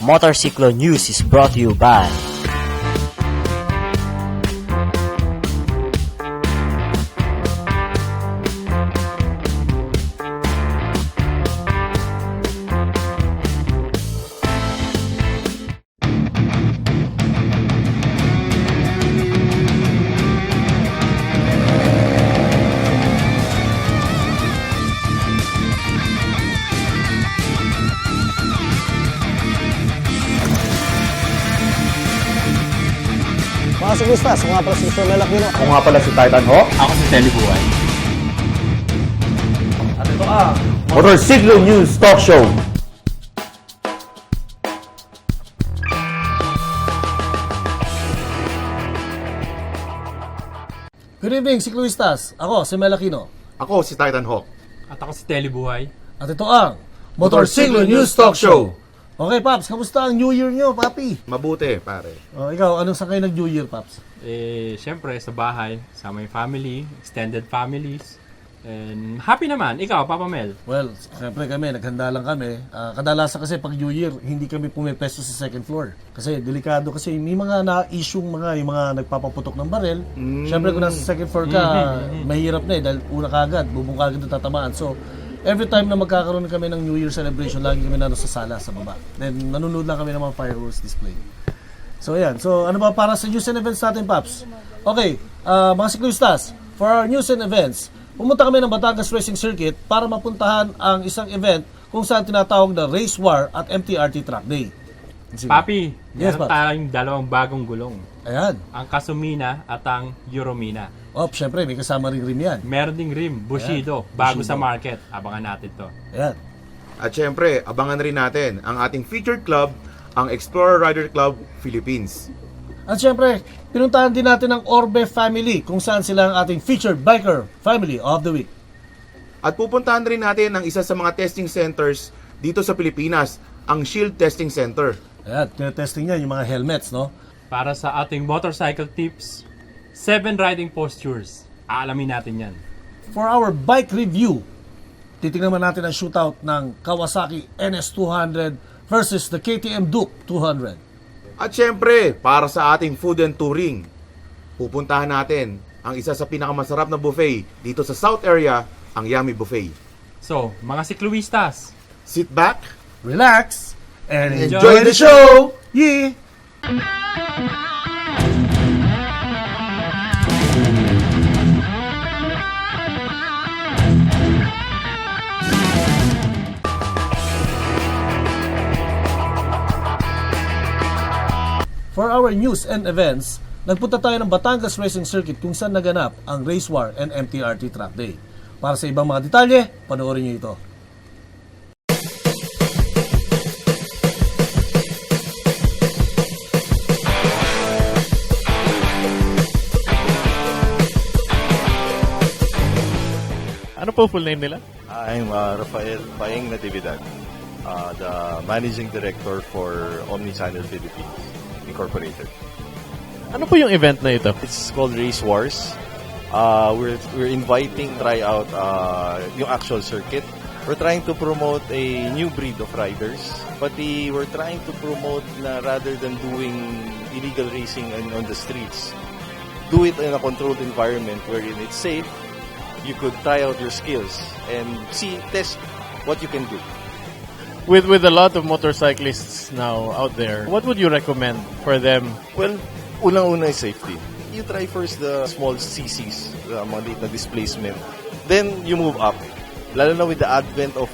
Motorcycle News is brought to you by Mga siglistas, ako nga pala si Mr. Melacino. Ako nga pala si Titan Hawk. Ako si Telly Buhay. At ito ang Motorcycle News Talk Show. Good evening, siklistas. Ako si Melacino. Ako si Titan Hawk. At ako si Telly Buhay. At ito ang Motorcycle News Talk Show. Okay, Paps, kamusta ang New Year nyo, papi? Mabuti, pare. Ikaw, anong sa kayo nag-New Year, Paps? Siyempre, sa bahay, sa my family, extended families. And happy naman. Ikaw, Papa Mel. Well, siyempre kami, naghanda lang kami. Kadalasan kasi pag New Year, hindi kami pumipesto sa second floor. Kasi delikado kasi may mga na-issue'ng yung mga nagpapaputok ng barel. Siyempre kung nasa second floor ka, mahirap na dahil una kagad, bubong kagad na tatamaan. So, every time na magkakaroon kami ng New Year celebration, lagi kami sa sala, sa baba. Then, nanonood lang kami ng mga fireworks display. So, ayan. So, ano ba para sa news and events natin, Paps? Okay, mga siklistas, for our news and events, pumunta kami ng Batangas Racing Circuit para mapuntahan ang isang event kung saan tinatawag na Race War at MTRT Track Day. Sige. Papi, Yes, meron Paps. tayong dalawang bagong gulong. Ayan. Ang Kasumina at ang Euromina. Syempre, may kasama ring rim yan. Meron ding rim, Bushido, Ayan, bago Bushido. sa market. Abangan natin to. Ayan. At syempre, abangan rin natin ang ating featured club, ang Explorer Rider Club Philippines. At syempre, pinuntahan din natin ang Orbe family kung saan sila ang ating featured biker family of the week. At pupuntahan rin natin ang isa sa mga testing centers dito sa Pilipinas, ang Shield Testing Center. Ayan, tinetesting niya yung mga helmets, no? Para sa ating motorcycle tips, 7 riding postures. Aalamin natin yan. For our bike review, titingnan natin ang shootout ng Kawasaki NS200 versus the KTM Duke 200. At syempre, para sa ating food and touring, pupuntahan natin ang isa sa pinakamasarap na buffet dito sa South Area, ang Yummy Buffet. So, mga sikluistas, Sit back, Relax and enjoy the show! Yeah! For our news and events, nagpunta tayo ng Batangas Racing Circuit kung saan naganap ang Race War and MTRT Track Day. Para sa ibang mga detalye, panoorin niyo ito. Ano po full name nila? I'm Rafael Paeng Natividad, the Managing Director for Omnichannel Philippines Incorporated. Ano po yung event na ito? It's called Race Wars. We're inviting try out yung actual circuit. We're trying to promote a new breed of riders, but we're trying to promote na rather than doing illegal racing on the streets, do it in a controlled environment wherein it's safe. You could try out your skills and test what you can do. With a lot of motorcyclists now out there, what would you recommend for them? Well, unang-una is safety. You try first the small CCs, the mga liit na displacement. Then you move up. Lalo na with the advent of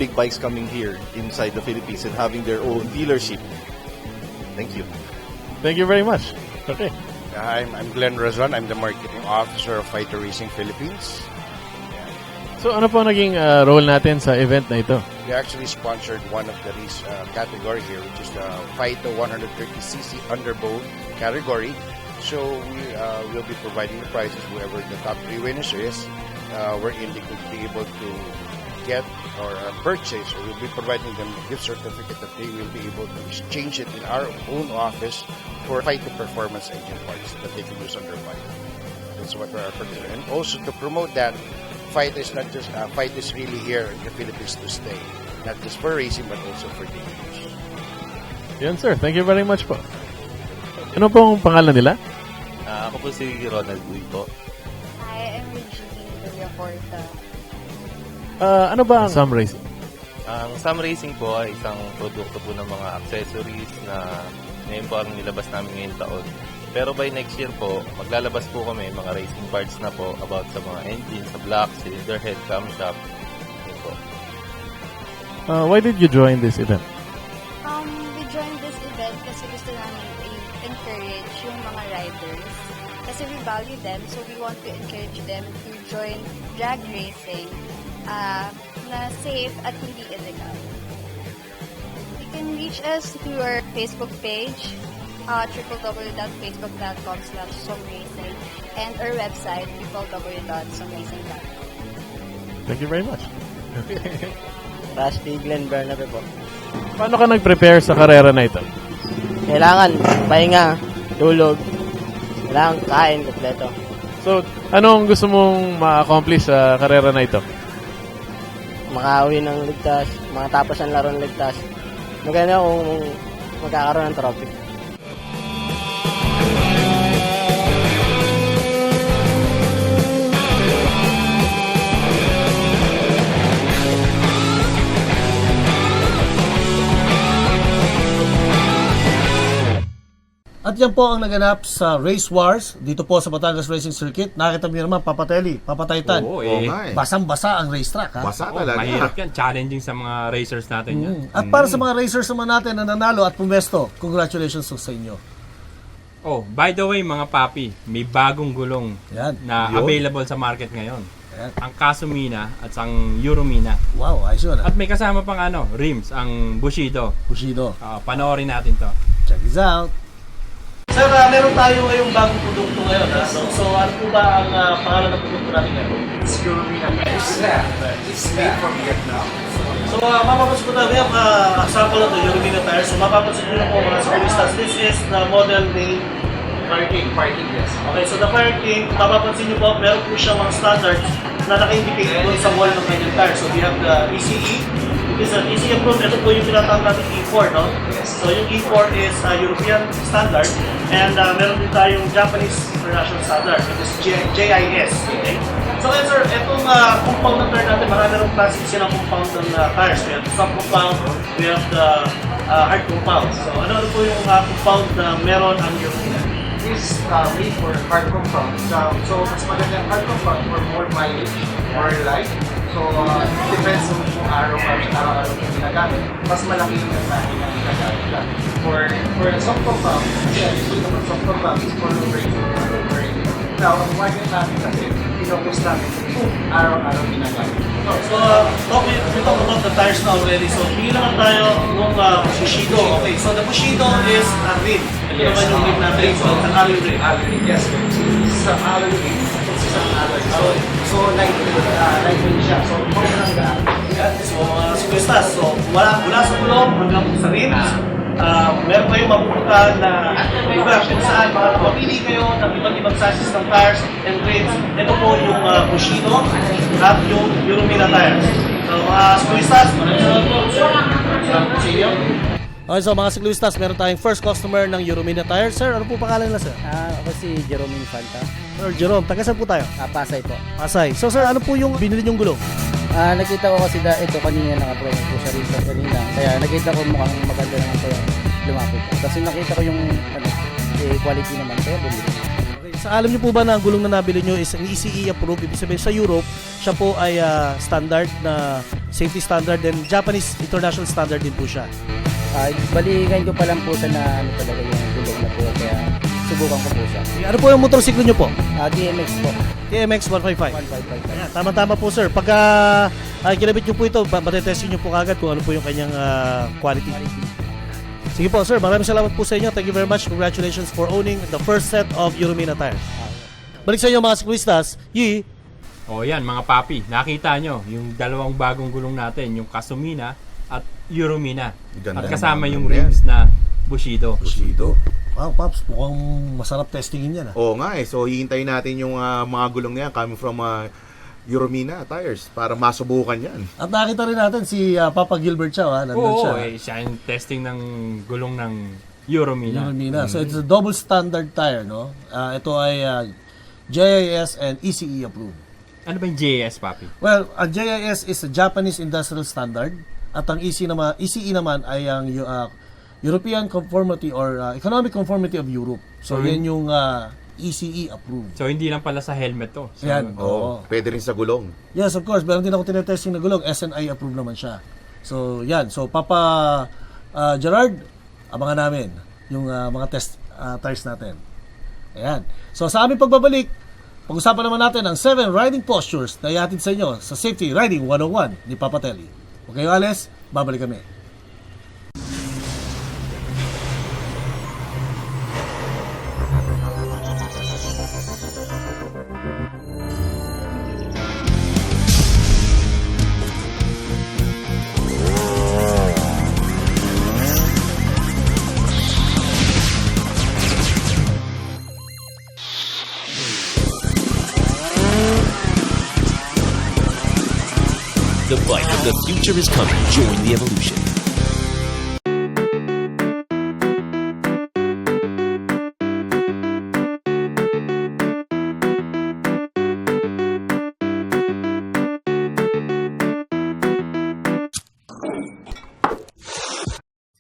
big bikes coming here inside the Philippines and having their own dealership. Thank you. Thank you very much. Okay. I'm Glenn Razon. I'm the marketing officer of Fighter Racing Philippines. So ano po naging role natin sa event na ito? We actually sponsored one of the race category here, which is the Fighter 130cc underbow category. So we will be providing the prizes whoever the top 3 winners is. Wherein they could be able to get or purchase, or we'll be providing them a gift certificate that they will be able to exchange it in our own office for Fighter performance engine parts that they can use on their bike. That's what we're purchasing. And also to promote that, Fight is not just Fight is really here in the Philippines to stay, not just for racing but also for daily use. Yun, sir. Thank you very much po. Ano pong pangalan nila? Ako po si Ronald Uy po. Hi, I'm Regine Villaporta. Ano ba ang Sam Racing? Ang Sam Racing po ay isang produkto po ng mga accessories na ngayon po ang nilabas namin ngayong taon. Pero by next year po, maglalabas po kami mga racing parts na po about sa mga engine, sa block, cylinder head, camshaft. Yun po. Why did you join this event? We joined this event kasi gusto namin i-encourage yung mga riders. Kasi we value them, so we want to encourage them to join drag racing na safe at hindi illegal. You can reach us through our Facebook page, www.facebook.com/somracing, and our website, www.somracing.com. Thank you very much. Rusty Glenn Bernabe po. Paano ka nag-prepare sa karera na ito? Kailangan pahinga, tulog, kailangan kain kompleto. So, anong gusto mong ma-accomplish sa karera na ito? Makauwi ng ligtas, makatapos ang laro ng ligtas. Maganda kung magkakaroon ng trophy. At yan po ang naganap sa Race Wars dito po sa Batangas Racing Circuit. Nakita niyo naman, Papa Telly, Papa Titan. Oo, Oo nga eh. Basang-basa ang racetrack, ha? Basa Oh, talaga. mahirap yan. Challenging sa mga racers natin yan. At para sa mga racers naman natin na nanalo at pumesto, congratulations sa inyo. Oh, by the way mga papi, may bagong gulong Yan. na Yun. available sa market ngayon. Yan. Ang Kasumina at ang Euromina. Wow, ayos yun, ha? At may kasama pang rims, ang Bushido. Bushido. Panoorin natin to. Check this out. Sir, meron tayo ngayong bagong produkto ngayon, ha? So ano po ba ang pangalan ng produkto natin ngayon? It's Euromina. It's made from Vietnam. So, mapapansin ko tayo ngayon, sample na ito, Euromina tires. So, mapapansin nyo na po mga cyclistas, this is the model name Fire King. Yes. Okay, so the Fire King, mapapansin nyo po, meron po siya mga standards na naka-indicate doon sa wall ng kanyang tire. So, we have the ECE. It is an ECE approved. Ito po yung tinatawag natin E4, no? Yes. So, yung E4 is European standard. And meron din tayong Japanese International Standard, which is JIS. Okay? So, ngayon, sir, itong compound ng tire natin, marami rin klase kasi ng compound ng tires. We have the sub-compound, we have the hard compound. So, ano po yung compound na meron ang Euromina? This is made for hard compound. So, mas maganda ang hard compound for more mileage, more life. So, depends on kung araw-araw yung ginagamit. Mas malaki yung gagawin na ginagamit. For the soft compound, usually naman soft compound is for racing. Now, ang market natin kasi, pinocus namin kung araw-araw ginagamit. So, we talk about the tires now already. So, hindi naman tayo ng Bushido. Okay, so the Bushido is a rim. Ito naman yung rim natin. So, it's an alloy rim. Yes, this is an alloy ring. This is an alloy. So lightweight siya. So, sobrang gaan. So, mga cyclistas, so, mula sa gulong hanggang sa rims, meron kayong mapupuntahan na lugar kung saan makapili kayo ng iba't ibang sizes ng tires and rims. Ito po yung Bushido at yung Euromina tires. So, mga cyclistas, maraming salamat po. Sa inyo. Okay, so mga cyclistas, meron tayong first customer ng Euromina tires. Sir, ano po pangalan nila, sir? Ako si Jerome Infanta. Sir Jerome, taga saan po tayo? Pasay po. Pasay. So, sir, ano po yung binili niyong gulong? Nakita ko kasi ito kanina naka-promo po siya rin sa kanina. Kaya nakita ko mukhang maganda naman kaya lumapit. Kasi nakita ko yung quality naman kaya bumili. Okay, so alam niyo po ba na ang gulong na nabili niyo is ang ECE approved? Ibig sabihin sa Europe, siya po ay standard na safety standard and Japanese international standard din po siya. Bali ngayon ko pa lang po sa na ano talaga yung gulong na po kaya subukan ko po siya. Ano po yung motorsiklo niyo po? DMX po. TMX 155. 155. Ayan, tama-tama po sir. Pagka kinabit niyo po ito, matetestin niyo po kagad kung ano po yung kanyang quality. Sige po sir, maraming salamat po sa inyo. Thank you very much. Congratulations for owning the first set of Euromina tires. Balik sa inyo mga siklistas. Yi, O yan mga papi, nakita nyo yung dalawang bagong gulong natin, yung Kasumina at Euromina. Ganda At kasama ng yung gulong rims na Bushido. Bushido. wow Paps, mukhang masarap testingin yan. Oo nga eh. So, hihintayin natin yung mga gulong na yan coming from Euromina tires para masubukan yan. At nakita rin natin si Papa Gilbert Chow, nandun Oo, siya. siya yung testing ng gulong ng Euromina. Euromina. So it's a double standard tire, no? Ito ay JIS and ECE approved. Ano ba yung JS, Papi? Well, ang JIS is a Japanese Industrial Standard at ang ECE naman ay ang European Conformity or Economic Conformity of Europe. So yan yung ECE approved. So, hindi lang pala sa helmet to. So, Yan. Oo. Pwede rin sa gulong. Yes, of course. Meron din ako tinetesting na gulong. SNI approved naman siya. So, yan. So, Papa Gerard, abangan namin yung mga test tires natin. Ayan. So, sa aming pagbabalik, pag-usapan naman natin ang 7 riding postures na ihatid sa inyo sa Safety Riding 101 ni Papa Telly. Okay, Ales? Babalik kami. The bike of the future is coming. Join the evolution.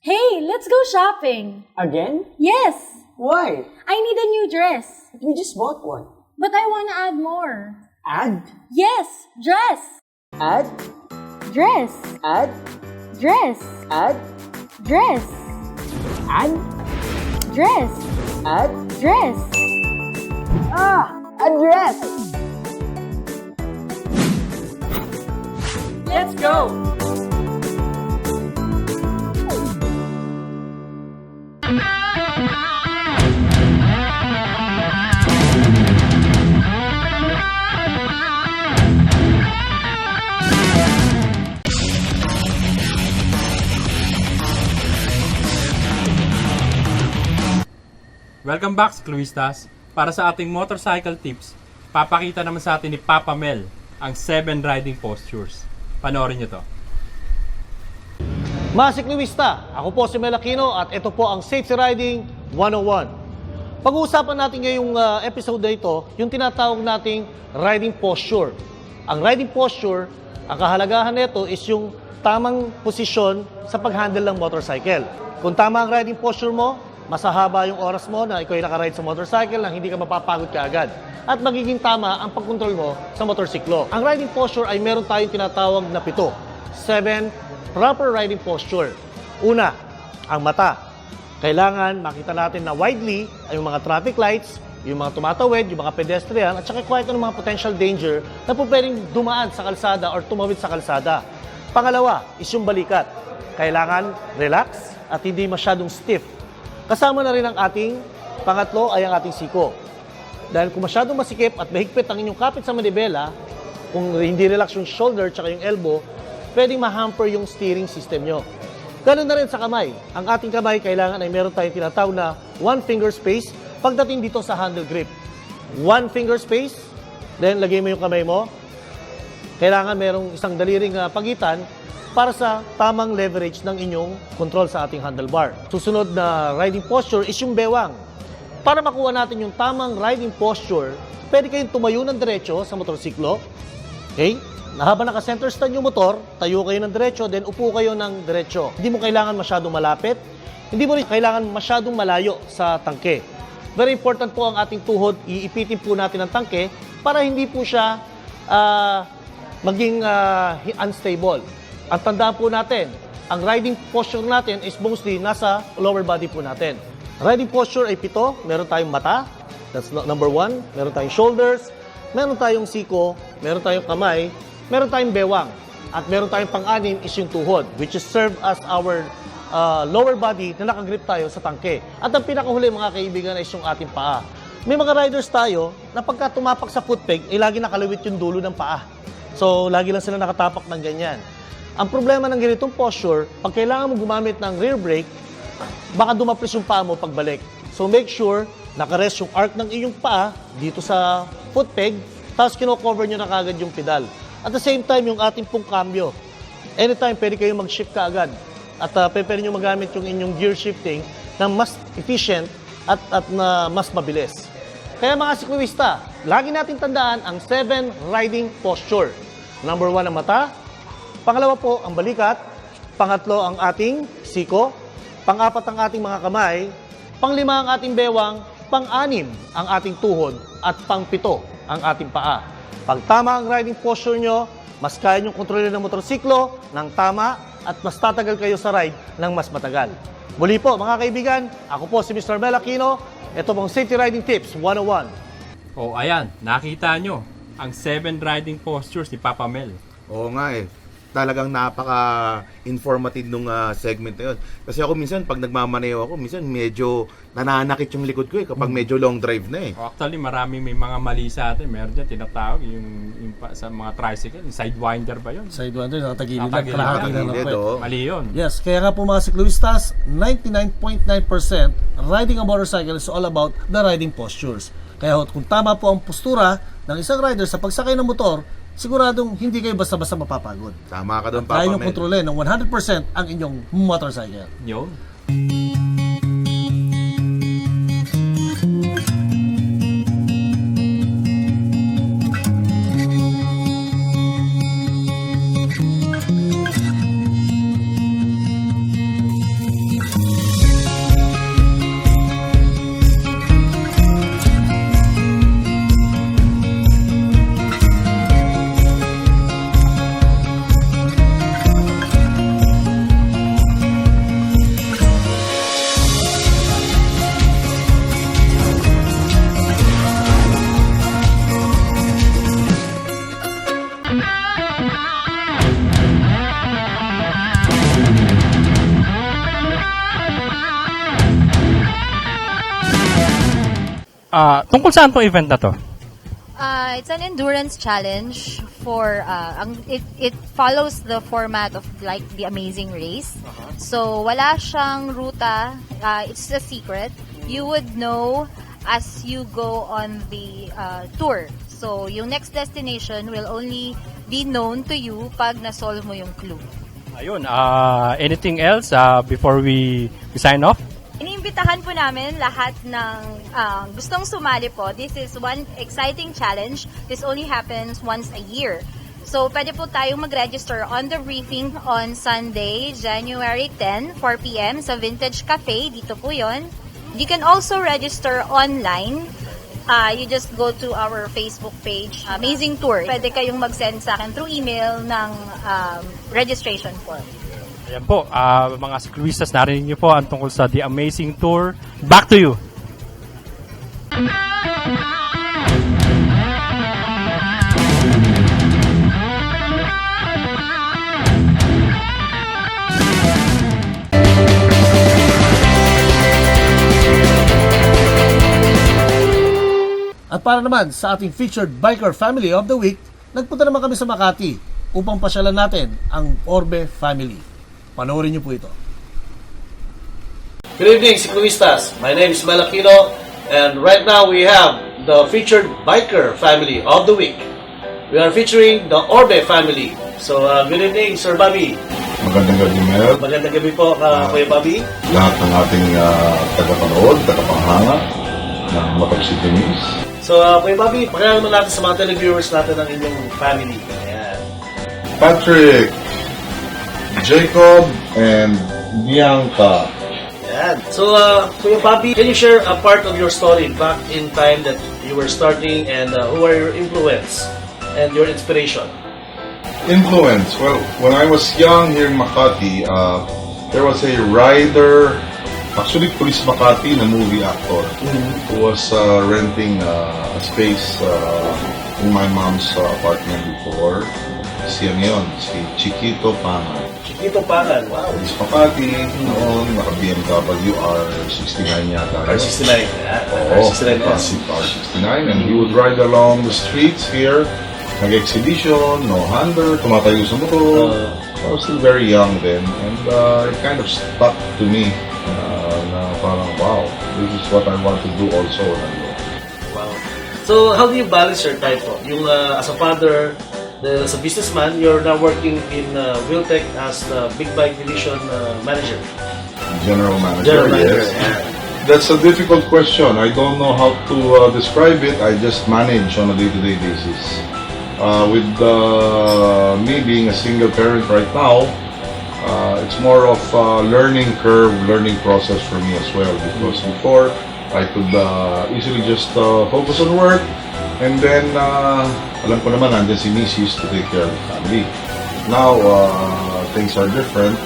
Hey, let's go shopping. Again? Yes. Why? I need a new dress. You just bought one. But I want to add more. Add? Yes, dress. Add? Dress. Add? Dress. Add? Dress. Add? Dress. Add? Dress. Address! Let's go. Welcome back, Ciclistas. Para sa ating motorcycle tips, papakita naman sa atin ni Papa Mel ang 7 riding postures. Panoorin nyo to. Mga siklista, ako po si Mel Aquino at ito po ang Safety Riding 101. Pag-uusapan natin ngayong episode na ito, yung tinatawag nating riding posture. Ang riding posture, ang kahalagahan nito is yung tamang posisyon sa pag-handle ng motorcycle. Kung tama ang riding posture mo, masahaba yung oras mo na ikaw ay nakaride sa motorcycle nang hindi ka mapapagod kaagad. At magiging tama ang pagkontrol mo sa motorsiklo. Ang riding posture ay meron tayong tinatawag na 7 proper riding posture. Una, ang mata. Kailangan makita natin na widely ay yung mga traffic lights, yung mga tumatawid, yung mga pedestrian, at saka kahit anong mga potential danger na po pwedeng dumaan sa kalsada or tumawid sa kalsada. Pangalawa is yung balikat. Kailangan relax at hindi masyadong stiff. Kasama na rin ang ating pangatlo ay ang ating siko. Dahil kung masyadong masikip at mahigpit ang inyong kapit sa manibela, kung hindi relax yung shoulder at yung elbow, pwedeng ma-hamper yung steering system nyo. Ganun na rin sa kamay. Ang ating kamay kailangan ay meron tayong tinatawag na 1 finger space pagdating dito sa handle grip. 1 finger space, then lagay mo yung kamay mo. Kailangan merong isang daliring pagitan para sa tamang leverage ng inyong control sa ating handlebar. Susunod na riding posture is yung bewang. Para makuha natin yung tamang riding posture, pwede kayong tumayo ng diretso sa motorsiklo. Okay? Habang naka-center stand yung motor, tayo kayo ng diretso, then upo kayo ng diretso. Hindi mo kailangan masyadong malapit, hindi mo rin kailangan masyadong malayo sa tangke. Very important po ang ating tuhod, iipitin po natin ang tangke para hindi po siya maging unstable. Ang tandaan po natin, ang riding posture natin is mostly nasa lower body po natin. Riding posture ay 7. Meron tayong mata, that's number 1. Meron tayong shoulders, meron tayong siko, meron tayong kamay, meron tayong bewang, at meron tayong pang-anim is yung tuhod, which is serve as our lower body na nakagrip tayo sa tangke. At ang pinakahuli mga kaibigan is yung ating paa. May mga riders tayo na pagka tumapak sa foot peg, ay lagi nakalawit yung dulo ng paa. So, lagi lang sila nakatapak ng ganyan. Ang problema ng ganitong posture, pag kailangan mo gumamit ng rear brake, baka dumaplis yung paa mo pagbalik. So make sure nakarest yung arc ng iyong paa dito sa foot peg tapos kino-cover nyo na kagad yung pedal. At the same time, yung ating pong cambio. Anytime, pwede kayo mag-shift kaagad. At pwede nyo magamit yung inyong gear shifting na mas efficient at na mas mabilis. Kaya mga siklista, lagi natin tandaan ang 7 riding posture. Number 1 ang mata, pangalawa po ang balikat, pangatlo ang ating siko, pang-apat ang ating mga kamay, pang-lima ang ating bewang, pang-anim ang ating tuhod, at pang-pito ang ating paa. Pag tama ang riding posture nyo, mas kaya nyong kontrolin ng motorsiklo ng tama at mas tatagal kayo sa ride ng mas matagal. Muli po mga kaibigan, ako po si Mr. Mel Aquino. Ito pong Safety Riding Tips 101. O ayan, nakita nyo ang 7 riding postures ni Papa Mel. Oo nga eh. Talagang napaka-informative nung segment na yun. Kasi ako minsan, pag nagmamaneho ako, minsan medyo nananakit yung likod ko eh, kapag medyo long drive na eh. Actually, maraming may mga mali sa atin. Meron dyan tinatawag yung sa mga tricycle, yung sidewinder ba yun? Sidewinder, nakatagilid lang. Nakatagilid, Kalahati lang nakatagilid, ng oo. Mali yun. Yes, kaya nga po mga sikluistas, 99.9% riding a motorcycle is all about the riding postures. Kaya kung tama po ang postura ng isang rider sa pagsakay ng motor, siguradong hindi kayo basta-basta mapapagod. Tama ka doon, Kaya Papa nyo Mel. kontrolin ng 100% ang inyong motorcycle. Yun. Tungkol saan tong event na to? It's an endurance challenge for it follows the format of like the Amazing Race. So wala siyang ruta, it's a secret. You would know as you go on the tour. So yung next destination will only be known to you pag na-solve mo yung clue. Ayun, anything else before we sign off? Iniimbitahan po namin lahat ng gustong sumali po. This is one exciting challenge. This only happens once a year. So, pwede po tayong mag-register on the briefing on Sunday, January 10, 4 p.m. sa Vintage Cafe. Dito po yon. You can also register online. You just go to our Facebook page, Amazing Tour. Pwede kayong mag-send sa akin through email ng registration form. Ayan po, mga sikluistas, narinig niyo po ang tungkol sa The Amazing Tour. Back to you! At para naman sa ating featured biker family of the week, nagpunta naman kami sa Makati upang pasyalan natin ang Orbe family. Panoorin niyo po ito. Good evening, sikluistas. My name is Mel Aquino, and right now we have the featured biker family of the week. We are featuring the Orbe family. So, good evening, Sir Bobby. Magandang gabi, Mel. Magandang gabi po, Kuya Bobby. Lahat ng ating tagapanood, tagapanghanga ng Motor City News. So, Kuya Bobby, pakilala naman natin sa mga televiewers natin ang inyong family. Ayan. Patrick, Jacob, and Bianca. Ayan. So, Kuya Bobby, can you share a part of your story back in time that you were starting and who are your influence and your inspiration? Influence. Well, when I was young here in Makati, there was a rider, actually Police Makati na movie actor, who was renting a space in my mom's apartment before. Si Chiquito Pangan. Chiquito Pangan, wow. Police Makati, noon, naka-BMW R69 yata. R69, Oo, R69 classic R69. And he would ride along the streets here, nag-exhibition, no hander, tumatayo sa motor. I was still very young then, and it kind of stuck to me na parang, wow, this is what I want to do also. Wow. So, how do you balance your time po? Yung as a father, then as a businessman, you're now working in Wiltec as the Big Bike Division manager. General manager, General manager, yes. That's a difficult question. I don't know how to describe it. I just manage on a day-to-day basis. With me being a single parent right now, it's more of a learning curve, learning process for me as well. Because before, I could easily just focus on work, and then alam ko naman nandiyan si Mrs. to take care of the family. Now, things are different.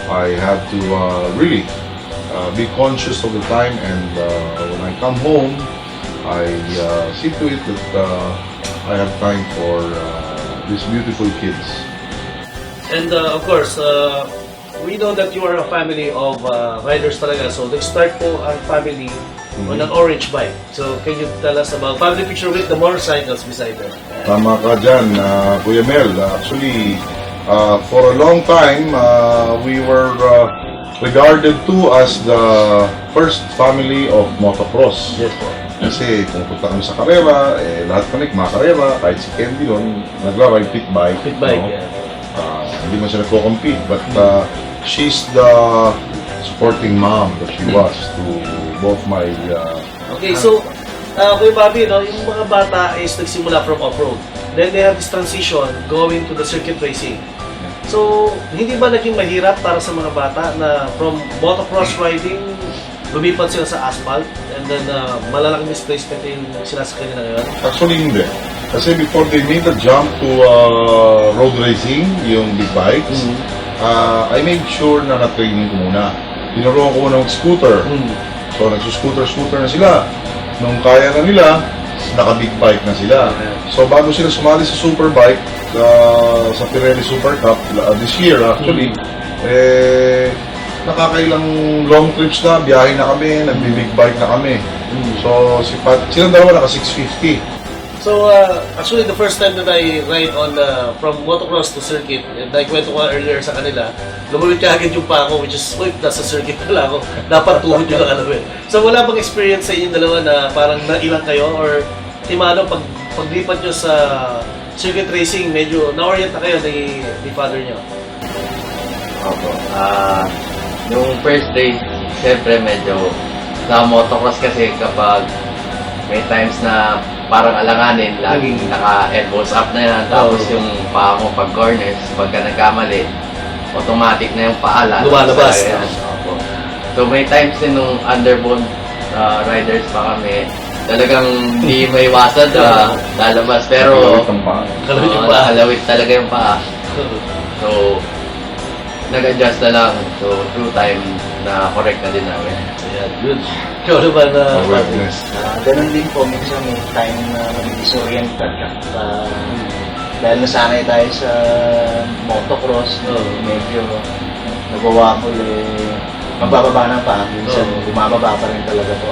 I have to really be conscious of the time, and when I come home, I see to it that I have time for these beautiful kids. And of course, we know that you are a family of riders talaga. So, nag-start po ang family on an orange bike. So, can you tell us about family picture with the motorcycles beside them? Tama ka dyan, Kuya Mel. Actually, for a long time, we were regarded to as the first family of motocross. Yes po. Kasi kung punta kami sa karera, lahat kami kumakarera, kahit si Candy doon, nagra-ride pit bike. Pit bike, no? yeah. Hindi man siya nagko-compete, but she's the supporting mom that she was to both my... Okay, so, Kuya Bobby, no, yung mga bata is nagsimula from off-road. Then they have this transition going to the circuit racing. So, hindi ba naging mahirap para sa mga bata na from motocross riding, lumipat sila sa asphalt, and then malalaking displacement yung sinasakyan nila ngayon? Actually, hindi. Kasi before they made the jump to road racing, yung big bikes, I made sure na na-training ko muna. Tinuruan ko ng scooter. So, nagsuscooter-scooter na sila. Nung kaya na nila, naka-big bike na sila. So, bago sila sumali sa superbike, sa Pirelli Super Cup, this year actually, nakakailang long trips na, biyahe na kami, nagbi-big bike na kami. So, silang dalawa naka-650. So, actually, the first time that I ride on from motocross to circuit, and I kwento ko earlier sa kanila, lumulot ka agad yung pa ako, which is, wait, nasa circuit pala ako. Dapat tuhod yung alam. So, wala bang experience sa inyong dalawa na parang nailang kayo? Or, Timano, paglipat nyo sa circuit racing, medyo na-orient na kayo ni father nyo? Opo. Yung first race, siyempre medyo sa motocross kasi kapag may times na parang alanganin, laging naka-elbows up na yan. Tapos yung paa mo pag corners, pagka nagkamali, automatic na yung paala. Lumalabas. So may times din nung underbone riders pa kami, talagang hindi may iwasan na lalabas. Pero nakalawit talaga yung paa. So nag-adjust na lang. So through time na correct na din namin. Ayan, good. Ikaw naman na awareness. Ganun din po, minsan may time na disorient-ed ka. Dahil nasanay tayo sa motocross, medyo nabawakol mabababa na pa. Minsan bumababa pa rin talaga po.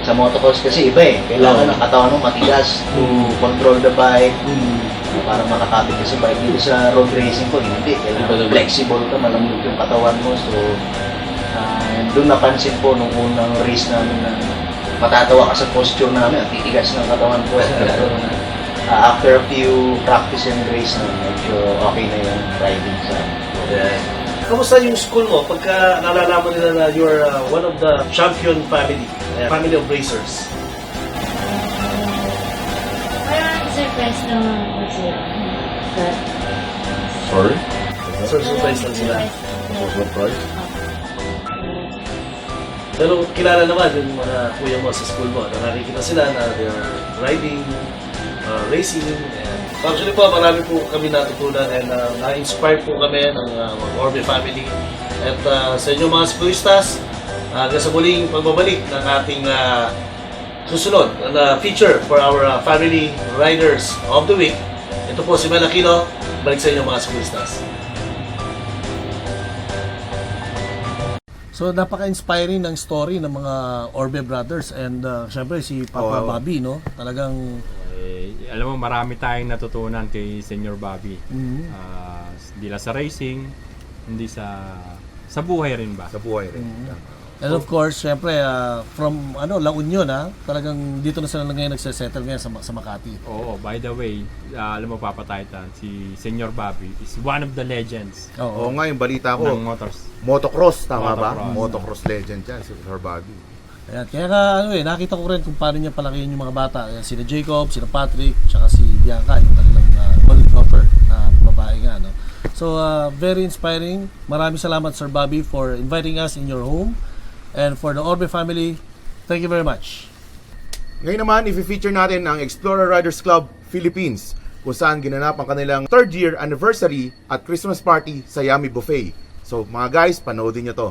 Sa motocross kasi iba kailangan ng katawan mo matigas to control the bike. Para makakapit ka sa bike. Dito sa road racing po, hindi. Kailangan flexible ka, malambot yung katawan mo. So, doon napansin po nung unang race namin na matatawa ka sa posture namin, ang titigas ng katawan ko. After a few practice and race na medyo okay na yung riding sa Kamusta yung school mo pagka nalalaman nila na you're one of the champion family of racers? Parang surprise naman kasi. Sorry? Surprise lang sila. Surprise? Pero kilala naman yung mga kuya mo sa school mo. Nakikita sila na they are riding, racing. And actually po, marami po kami natutunan and na-inspire po kami ng Orbe family. At sa inyo mga schoolistas, hanggang sa muling pagbabalik ng ating susunod na feature for our family riders of the week. Ito po si Mel Aquino. Balik sa inyo mga schoolistas. So, napaka-inspiring ng story ng mga Orbe brothers and syempre si Papa Bobby, no? Talagang... alam mo, marami tayong natutunan kay Senior Bobby. Hindi lang sa racing, hindi sa buhay rin ba? Sa buhay rin. And of course, syempre, from La Union, talagang dito na sila ngayon nagsisettle ngayon sa Makati. Oo, by the way, alam mo Papa Titan, si Senyor Bobby is one of the legends. Oo nga, yung balita ko. Ng Motocross, tama ba? Motocross. Motocross legend yan, si Sir Bobby. Ayan, kaya nakita ko rin kung paano niya palakihin yung mga bata. Ayan, sina Jacob, sina Patrick, tsaka si Bianca, yung kanilang gold copper na babae nga. No? So, very inspiring. Maraming salamat, Sir Bobby, for inviting us in your home. And for the Orbe family, thank you very much. Ngayon naman, i-feature natin ang Explorer Riders Club Philippines, kung saan ginanap ang kanilang 3rd year anniversary at Christmas party sa Yummy Buffet. So, mga guys, panoodin nyo to.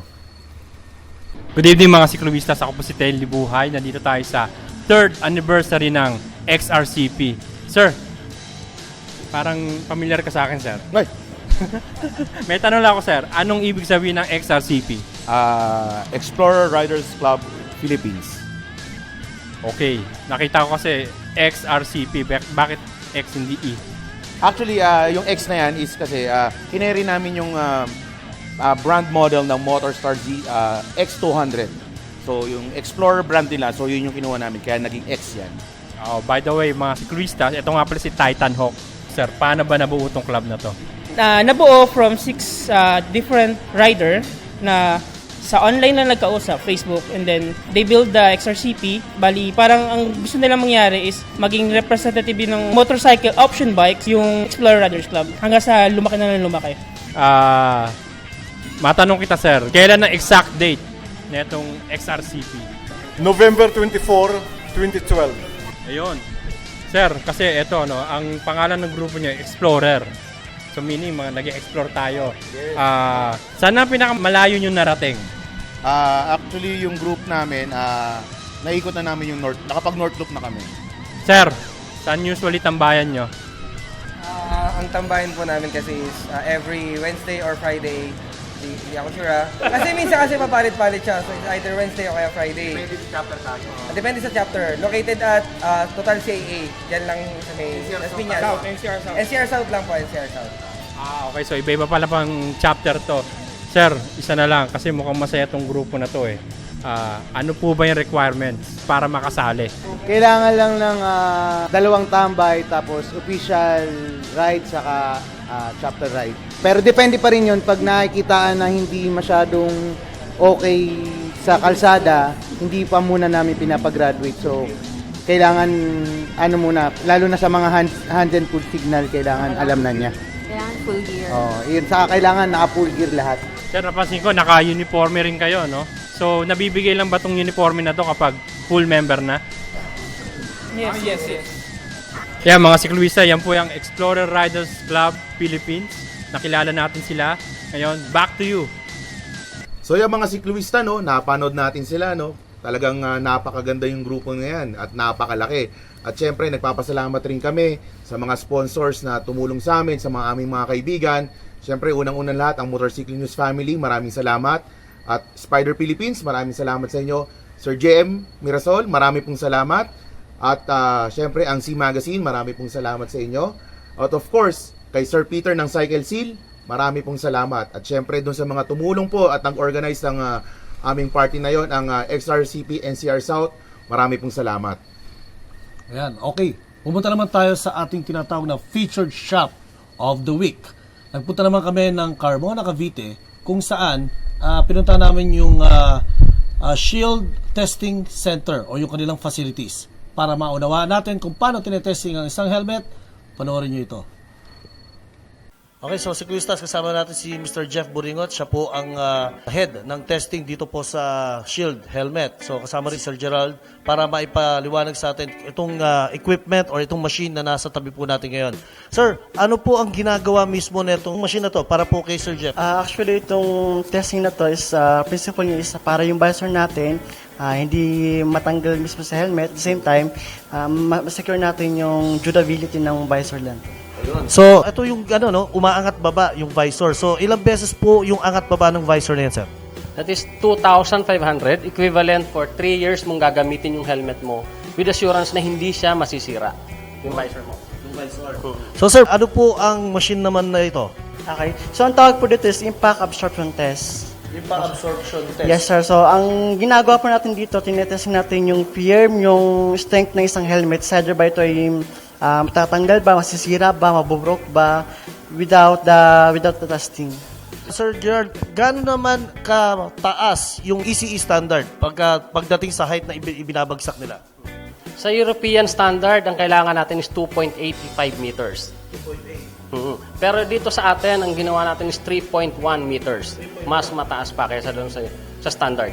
Good evening mga sikluwistas, ako po si Tel Libuhay. Nandito tayo sa 3rd anniversary ng XRCP. Sir, parang familiar ka sa akin, sir. May tanong lang ako, sir. Anong ibig sabihin ng XRCP? Explorer Riders Club Philippines. Okay. Nakita ko kasi XRCP. Bakit X hindi E? Actually, yung X na yan is kasi kineri namin yung brand model ng Motorstar Z X200. So, yung Explorer brand nila, so yun yung kinuha namin. Kaya naging X yan. Oh, by the way, mga sikluwistas, ito nga pala si Titan Hawk. Sir, paano ba nabuo itong club na to? Nabuo from 6 different rider na sa online lang nagkausap, Facebook, and then they build the XRCP. Bali, parang ang gusto nila mangyari is maging representative ng motorcycle option bikes yung Explorer Riders Club hanggang sa lumaki na lumaki. Matanong kita, sir, kailan ang exact date na itong XRCP? November 24, 2012. Ayun. Sir, kasi ito, ang pangalan ng grupo niya, Explorer. So meaning, mga nag-explore tayo. Saan ang pinakamalayo nyo narating? Actually, yung group namin, naikot na namin yung North. Nakapag-North Loop na kami. Sir, saan usually tambayan nyo? Ang tambayan po namin kasi is every Wednesday or Friday. Hindi ako sure Kasi minsan kasi papalit-palit siya. So it's either Wednesday o kaya Friday. Depende sa chapter tayo. Depende sa chapter. Located at Total CAA. Diyan lang sa may NCR South. NCR South lang po, NCR South. Okay. So iba-iba pala pang chapter to. Sir, isa na lang kasi mukhang masaya tong grupo na to eh. Ano po ba yung requirements para makasali? Kailangan lang ng 2 tambay tapos official ride saka chapter ride. Pero depende pa rin yun pag nakikitaan na hindi masyadong okay sa kalsada, hindi pa muna namin pinapag-graduate. So, kailangan muna, lalo na sa mga hand and full signal, kailangan alam na niya. Kailangan full gear. Yun, saka kailangan naka-full gear lahat. Sir, napansin ko, naka-uniforme rin kayo, no? So, nabibigay lang ba itong uniforme na to kapag full member na? Yes. Yan, mga sikluwista, yan po yung Explorer Riders Club Philippines. Nakilala natin sila. Ngayon, back to you. So yung mga sikluwista, napanood natin sila, talagang napakaganda yung grupo ngayon at napakalaki. At syempre, nagpapasalamat rin kami sa mga sponsors na tumulong sa amin, sa mga aming mga kaibigan. Syempre, unang-unang lahat, ang Motorcycle News Family, maraming salamat. At Spider Philippines, maraming salamat sa inyo. Sir JM Mirasol, marami pong salamat. At syempre, ang C Magazine, marami pong salamat sa inyo. At of course, kay Sir Peter ng Cycle Seal, marami pong salamat. At syempre, dun sa mga tumulong po at nag-organize ng aming party na yon, ang XRCP NCR South, marami pong salamat. Ayan, okay. Pumunta naman tayo sa ating tinatawag na Featured Shop of the Week. Nagpunta naman kami ng Carmona, Cavite, kung saan pinunta namin yung Shield Testing Center o yung kanilang facilities para maunawaan natin kung paano tinetesting ang isang helmet. Panoorin nyo ito. Okay, so siklistas, kasama natin si Mr. Jeff Buringot. Siya po ang head ng testing dito po sa Shield helmet. So kasama rin Sir Gerald para maipaliwanag sa atin itong equipment or itong machine na nasa tabi po natin ngayon. Sir, ano po ang ginagawa mismo na itong machine na to para po kay Sir Jeff? Actually, itong testing na to is principle niya is para yung visor natin hindi matanggal mismo sa helmet. At the same time, ma-secure natin yung durability ng visor lang. So, ito yung umaangat baba yung visor. So, ilang beses po yung angat baba ng visor na yan, sir? That is 2,500, equivalent for 3 years mong gagamitin yung helmet mo with assurance na hindi siya masisira, yung visor mo. So, sir, ano po ang machine naman na ito? Okay. So, ang tawag po dito is impact absorption test. Yung pa-absorption test. Yes, sir. So, ang ginagawa po natin dito, tinetest natin yung firm, yung strength ng isang helmet. Either ba ito ay matatanggal ba, masisira ba, mabubrok ba, without the testing. Sir Gerard, gaano naman kataas yung ECE standard pagdating sa height na ibinabagsak nila? Sa European standard, ang kailangan natin is 2.85 meters. 2.8. Pero dito sa atin, ang ginawa natin is 3.1 meters. Mas mataas pa kaysa doon sa standard.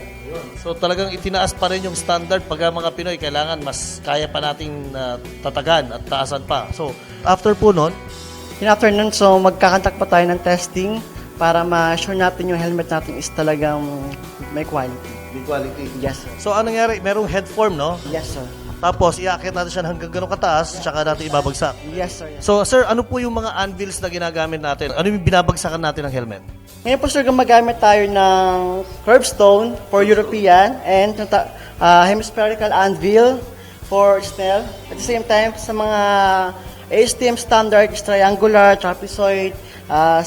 So talagang itinaas pa rin yung standard pag mga Pinoy, kailangan mas kaya pa nating tatagan at taasan pa. So after po nun, so magkakantak pa tayo ng testing para ma-sure natin yung helmet natin is talagang may quality. May quality? Yes, sir. So anong nangyari? Merong head form, no? Yes, sir. Tapos, iaakit natin siya hanggang ganun kataas, tsaka natin ibabagsak. Yes, sir. Yes. So, sir, ano po yung mga anvils na ginagamit natin? Ano yung binabagsakan natin ng helmet? Ngayon po, sir, gumagamit tayo ng curbstone for European and hemispherical anvil for Snell. At the same time, sa mga ASTM standard is triangular, trapezoid,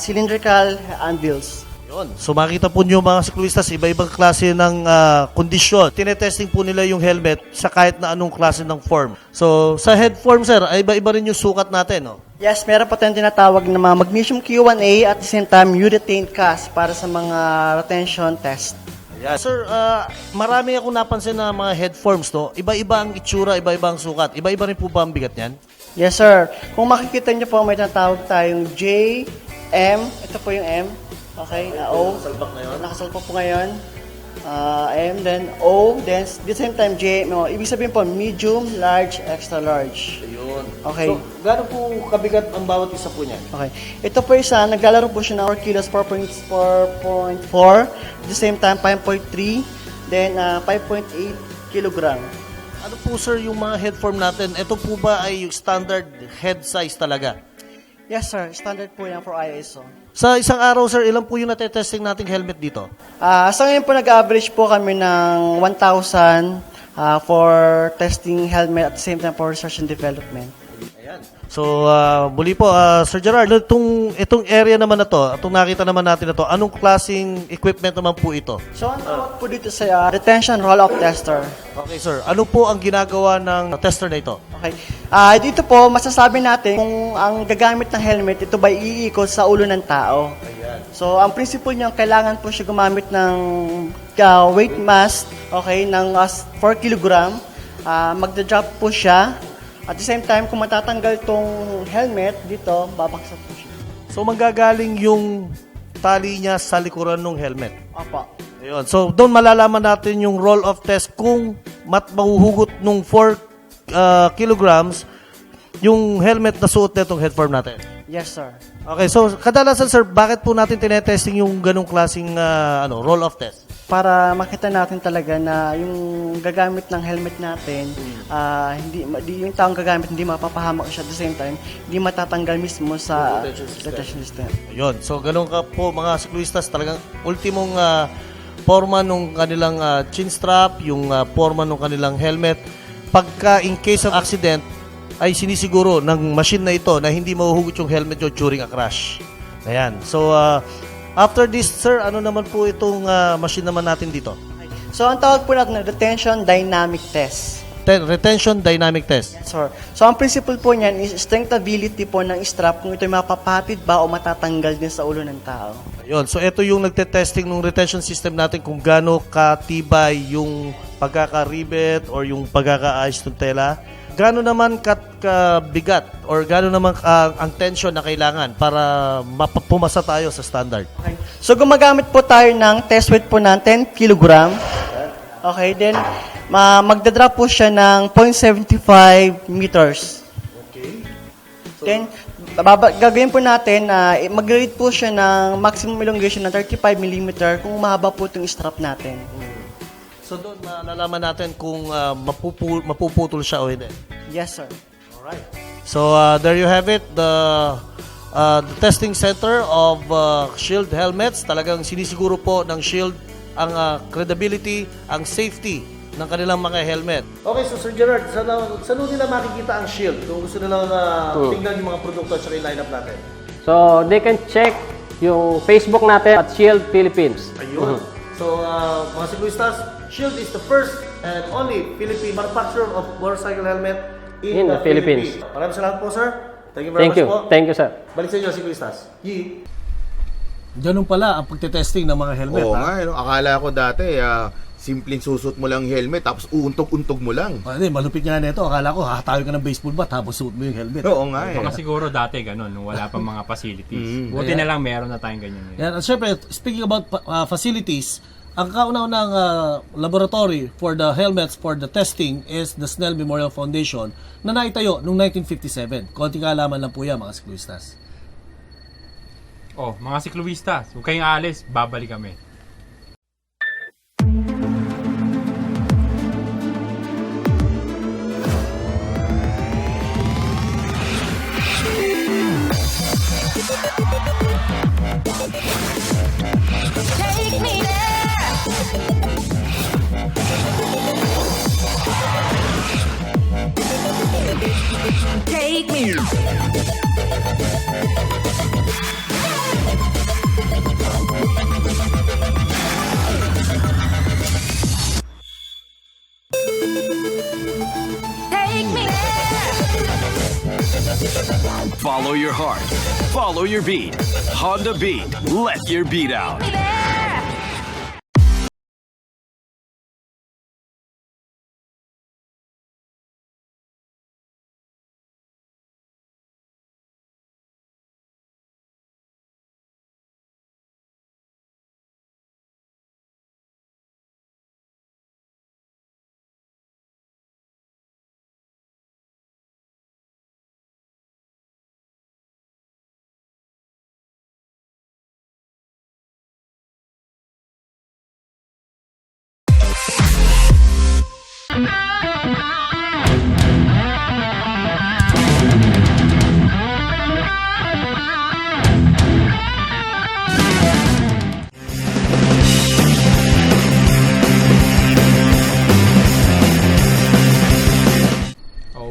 cylindrical anvils. Yun. So makita po nyo mga siklistas, iba-ibang klase ng kondisyon. Tinetesting po nila yung helmet sa kahit na anong klase ng form. So sa head form, sir, ay iba-iba rin yung sukat natin, no? Yes, meron pa tayong tinatawag na mga magnesium Q1A at the same time urethane cast para sa mga retention test. Yeah. Sir, marami akong napansin na mga head forms, no? Iba-iba ang itsura, iba-iba ang sukat. Iba-iba rin po ba ang bigat niyan? Yes, sir. Kung makikita nyo po, may tinatawag tayong J, M, ito po yung M. Okay, O. Salpak na yun? Nakasalpak po ngayon. M, then O, then at the same time J. No, ibig sabihin po, medium, large, extra large. Ayun. Okay. So, gaano po kabigat ang bawat isa po niyan? Okay. Ito po isa, naglalaro po siya ng 4 kilos, 4.4. At the same time, 5.3. Then, 5.8 kilogram. Ano po, sir, yung mga head form natin? Ito po ba ay yung standard head size talaga? Yes, sir. Standard po yan for ISO. Sa isang araw, sir, ilan po yung natetesting nating helmet dito? Sa ngayon po, nag-average po kami ng 1,000 for testing helmet at the same time for research and development. Ayan. So, muli po, Sir Gerard, itong area naman na to, itong nakita naman natin na to, anong klaseng equipment naman po ito? So, ang tawag po dito sa retention roll-off tester. Okay, sir. Ano po ang ginagawa ng tester na ito? Okay. Dito po, masasabi natin kung ang gagamit ng helmet, ito ba iikot sa ulo ng tao. Ayan. So, ang principle niya, kailangan po siya gumamit ng weight mass, okay, ng 4 kilogram. Magda-drop po siya. At the same time, kung matatanggal tong helmet dito, babaksak po siya. So, manggagaling yung tali niya sa likuran ng helmet. Apa. Ayun. So, doon malalaman natin yung roll-off test kung mahuhugot nung 4 kilograms yung helmet na suot na itong headform natin. Yes, sir. Okay, so kadalasan, sir, bakit po natin tinetesting yung ganong klaseng roll-off test? Para makita natin talaga na yung gagamit ng helmet natin, yung taong gagamit hindi mapapahamak siya at the same time, hindi matatanggal mismo sa detection system. Ayun. So, ganun ka po mga siklistas, talagang ultimong forma nung kanilang chin strap, yung forma nung kanilang helmet. Pagka in case of accident, ay sinisiguro ng machine na ito na hindi mahuhugot yung helmet nyo during a crash. Ayan. So, after this, sir, ano naman po itong machine naman natin dito? So, ang tawag po natin na retention dynamic test. Retention dynamic test. Yes, sir. So, ang principle po niyan is strengthability po ng strap kung ito mapapatid ba o matatanggal din sa ulo ng tao. Ayun. So, ito yung nagte-testing ng retention system natin kung gaano katibay yung pagkaka-rivet or yung pagkaka-ayos ng tela. Gaano naman kabigat or gaano naman ang tension na kailangan para pumasa tayo sa standard. Okay. So, gumagamit po tayo ng test weight po ng 10 kilogram. Okay, then magdadrop po siya ng 0.75 meters. Okay. So, then, gagawin po natin na mag-rate po siya ng maximum elongation ng 35 mm kung mahaba po itong strap natin. So doon malalaman natin kung mapuputol siya o hindi. Yes, sir. Alright. So there you have it, the testing center of Shield helmets. Talagang sinisiguro po ng Shield ang credibility, ang safety ng kanilang mga helmet. Okay, so Sir Gerard, saan nila makikita ang Shield kung gusto nila tingnan yung mga produkto at saka yung lineup natin? So, they can check Yung Facebook natin at Shield Philippines. Ayun. So, mga Ciclistas, Shield is the first and only Philippine manufacturer of motorcycle helmet in the Philippines. Maraming salamat po, sir. Thank you very much po. Thank you, sir. Balik sa inyo, Ciclistas. Ganun pala ang pagtetesting ng mga helmet. Oo nga, no? Akala ko dati, simpleng susot mo lang helmet, tapos uuntog-untog mo lang. Hindi, malupit nga nito. Akala ko, hatayo ka ng baseball bat, tapos suot mo yung helmet. Oo nga Baka siguro dati ganun, nung wala pang mga facilities. Buti na lang meron na tayong ganyan. Yan. At syempre, speaking about facilities, ang kauna-unang laboratory for the helmets for the testing is the Snell Memorial Foundation na naitayo noong 1957. Konting kaalaman lang po yan, mga Ciclistas. Oh, mga Ciclistas, huwag kayong aalis, babalik kami. Take me there. Take me. Take me there. Follow your heart. Follow your beat. Honda Beat. Let your beat out.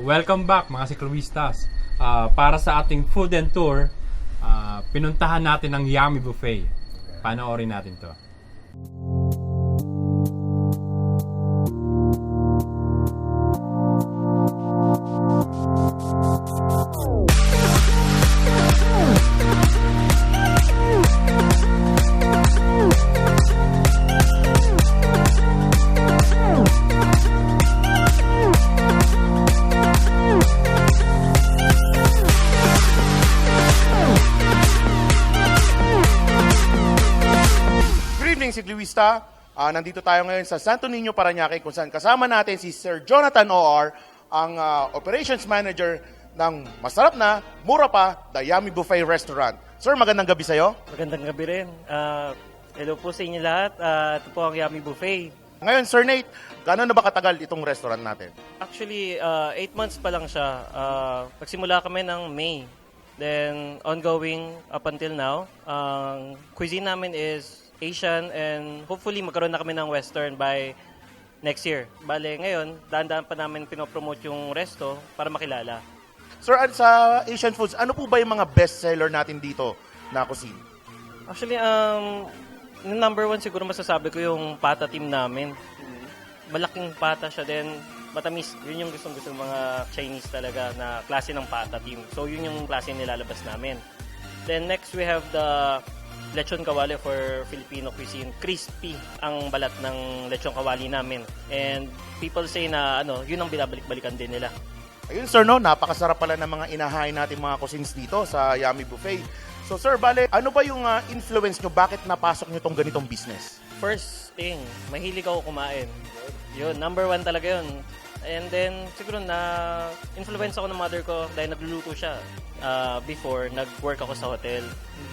Welcome back mga Ciclistas. Para sa ating food and tour, pinuntahan natin ang Yummy Buffet. Panoorin natin to. Ciclista, nandito tayo ngayon sa Santo Niño, Parañaque, kung saan kasama natin si Sir Jonathan O.R., ang Operations Manager ng masarap na, mura pa, The Yummy Buffet Restaurant. Sir, magandang gabi sa'yo. Magandang gabi rin. Hello po sa inyo lahat. Ito po ang Yummy Buffet. Ngayon, Sir Nate, gano'n na ba katagal itong restaurant natin? Actually, 8 months pa lang siya. Nagsimula kami ng May. Then, ongoing up until now. Ang cuisine namin is Asian and hopefully magkaroon na kami ng Western by next year. Bale, ngayon, daan-daan pa namin pinopromote yung resto para makilala. Sir, sa Asian foods, ano po ba yung mga best seller natin dito na cuisine? Actually, yung number one siguro masasabi ko yung pata team namin. Malaking pata siya, then matamis. Yun yung gustong-gusto ng mga Chinese talaga na klase ng pata team. So, yun yung klase nilalabas namin. Then next, we have the lechon kawali for Filipino cuisine. Crispy ang balat ng lechon kawali namin. And people say na yun ang binabalik-balikan din nila. Ayun sir, no, napakasarap pala ng mga inahain natin mga cuisines dito sa Yummy Buffet. So sir, bale, ano ba yung influence nyo? Bakit napasok nyo tong ganitong business? First thing, mahilig ako kumain. Yun, number one talaga yun. And then, siguro na-influence ako ng mother ko dahil nagluluto siya. Before, nag-work ako sa hotel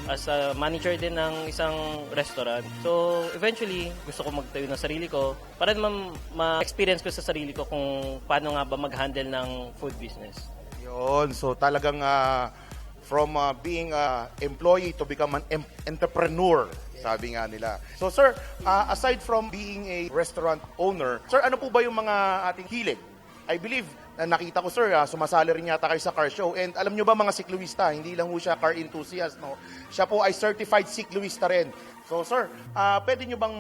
as a manager din ng isang restaurant. So, eventually, gusto ko magtayo ng sarili ko para naman ma-experience ko sa sarili ko kung paano nga ba mag-handle ng food business. Yun, so talagang from being employee to become an entrepreneur, sabi nga nila. So sir, aside from being a restaurant owner, sir, ano po ba yung mga ating hilig? I believe nakita ko sir, sumasali rin yata kayo sa car show. And alam nyo ba mga sikluista, hindi lang ho siya car enthusiast, no? Siya po ay certified sikluista rin. So sir, pwede nyo bang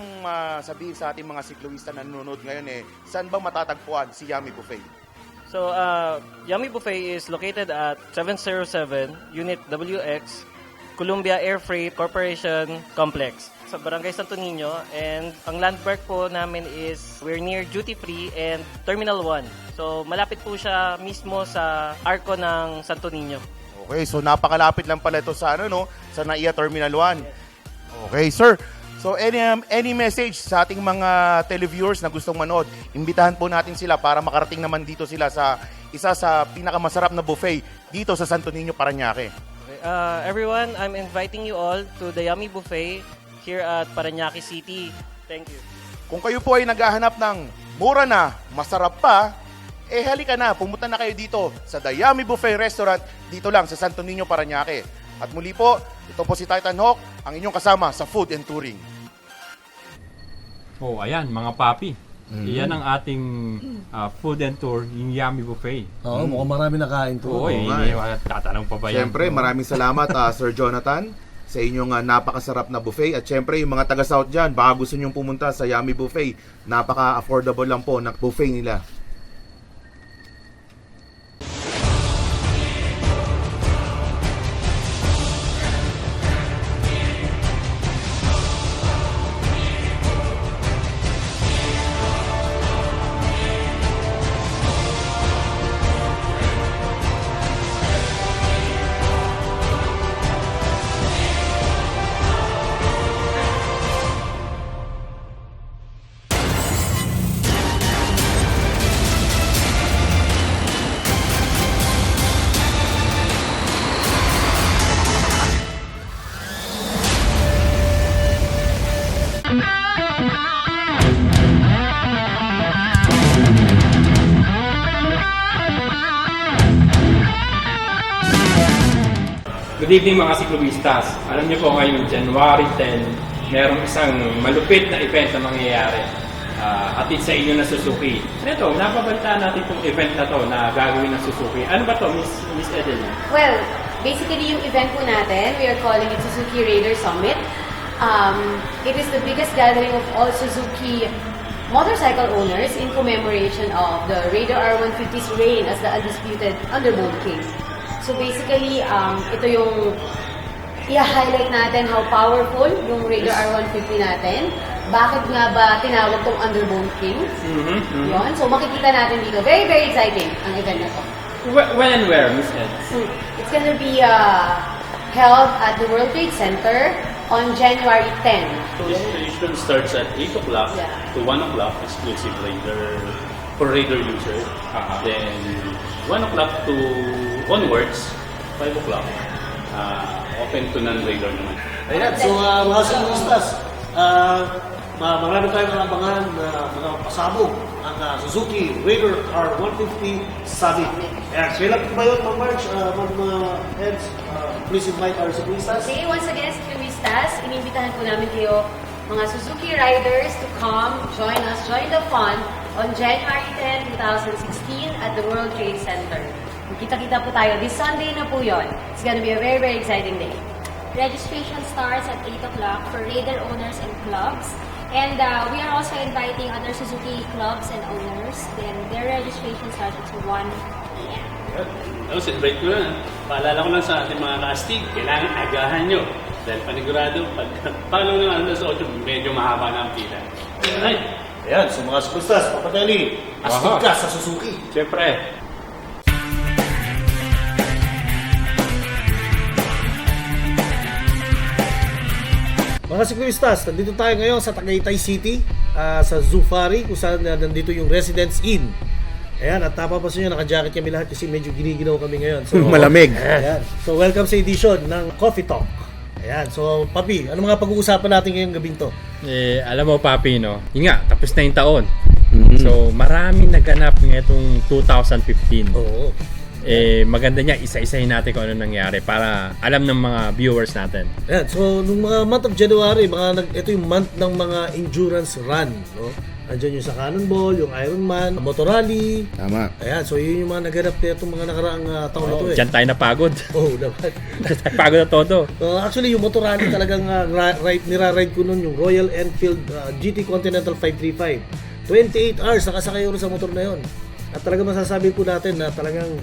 sabihin sa ating mga sikluista na nanonood ngayon saan bang matatagpuan si Yummy Buffet? So, Yummy Buffet is located at 707 Unit WX, Columbia Air Freight Corporation Complex sa Barangay Santo Niño, and ang landmark po namin is we're near Duty Free and Terminal 1. So malapit po siya mismo sa arko ng Santo Niño. Okay, so napakalapit lang pala ito sa sa NAIA Terminal 1. Okay, sir. So any message sa ating mga televiewers na gustong manood, imbitahan po natin sila para makarating naman dito sila sa isa sa pinakamasarap na buffet dito sa Santo Niño, Parañaque. Okay, everyone, I'm inviting you all to the Yummy Buffet here at Parañaque City. Thank you. Kung kayo po ay naghahanap ng mura na, masarap pa, halika na, pumunta na kayo dito sa The Yummy Buffet Restaurant, dito lang sa Santo Niño, Parañaque. At muli po, ito po si Titan Hawk, ang inyong kasama sa Food and Touring. Oh, ayan, mga papi. Iyan ang ating food and tour, yung Yummy Buffet. Oo, mukhang marami nakain to. Oo, hindi tatanong pa ba yan? Siyempre, maraming salamat Sir Jonathan sa inyong napakasarap na buffet. At syempre, yung mga taga-South dyan, baka gusto nyong pumunta sa Yummy Buffet, napaka-affordable lang po ng buffet nila. Good evening mga sikluistas. Alam niyo po ngayon, January 10, merong isang malupit na event na mangyayari. Atid sa inyo na Suzuki. Ito, napabalitaan natin itong event na to na gagawin ng Suzuki. Ano ba to, Miss Edeline? Well, basically yung event po natin, we are calling it Suzuki Raider Summit. It is the biggest gathering of all Suzuki motorcycle owners in commemoration of the Raider R150's reign as the undisputed Underbone King. So basically, ito yung i-highlight natin how powerful yung Raider R150 natin. Bakit nga ba tinawag tong Underbone King? Yun. So makikita natin dito. Very, very exciting ang event na to. When and where, Miss Ed? It's gonna be held at the World Trade Center on January 10. Registration starts at 8 o'clock to 1 o'clock, exclusive Raider for Raider users. Then 1 o'clock to onwards, 5 o'clock, open to non-Raider naman. Ayan, so mga sikluistas, marami tayong abangan na mga pasabog ang Suzuki Raider R150 Summit. Ayan, kailan ba yun, March? Heads, please invite our sikluistas. Okay, once again, sikluistas, inimbitahan po namin kayo, mga Suzuki riders, to come, join us, join the fun on January 10, 2016 at the World Trade Center. Kita-kita po tayo. This Sunday na po yun. It's gonna be a very, very exciting day. Registration starts at 8 o'clock for Raider owners and clubs. And we are also inviting other Suzuki clubs and owners. Then their registration starts at 1 p.m. Celebrate ko na. Paalala ko lang sa ating mga kastig, kailangan agahan nyo. Dahil panigurado, pagkapalo ng alas 8, medyo mahaba na ang pila. Alright. Ayan, so mga sikluistas, papatali, astig ka sa Suzuki. Siyempre. Mga sikluistas, nandito tayo ngayon sa Tagaytay City, sa Zufari, kung saan nandito yung Residence Inn. Ayan, at napapasin nyo, naka-jacket kami lahat kasi medyo giniginaw kami ngayon. So, malamig. Ayan. So, welcome sa edition ng Coffee Talk. Ayan, so, Papi, ano mga pag-uusapan natin ngayong gabing to? Alam mo, Papi, no? Yun nga, tapos na yung taon. So, maraming naganap ngayong 2015. Oo. Maganda niya, isa-isahin natin kung ano nangyari para alam ng mga viewers natin. Ayan, so nung mga month of January, ito yung month ng mga endurance run, no? Andyan yung sa Cannonball, yung Ironman, Motor Rally. Tama. Ayan, so yun yung mga naganap na itong mga nakaraang taon na to eh. Diyan tayo napagod. Oo, naman. Diyan tayo pagod na todo. Actually, yung Motor Rally talagang nira-ride ko nun yung Royal Enfield GT Continental 535. 28 hours nakasakay ko sa motor na yun. At talagang masasabi po natin na talagang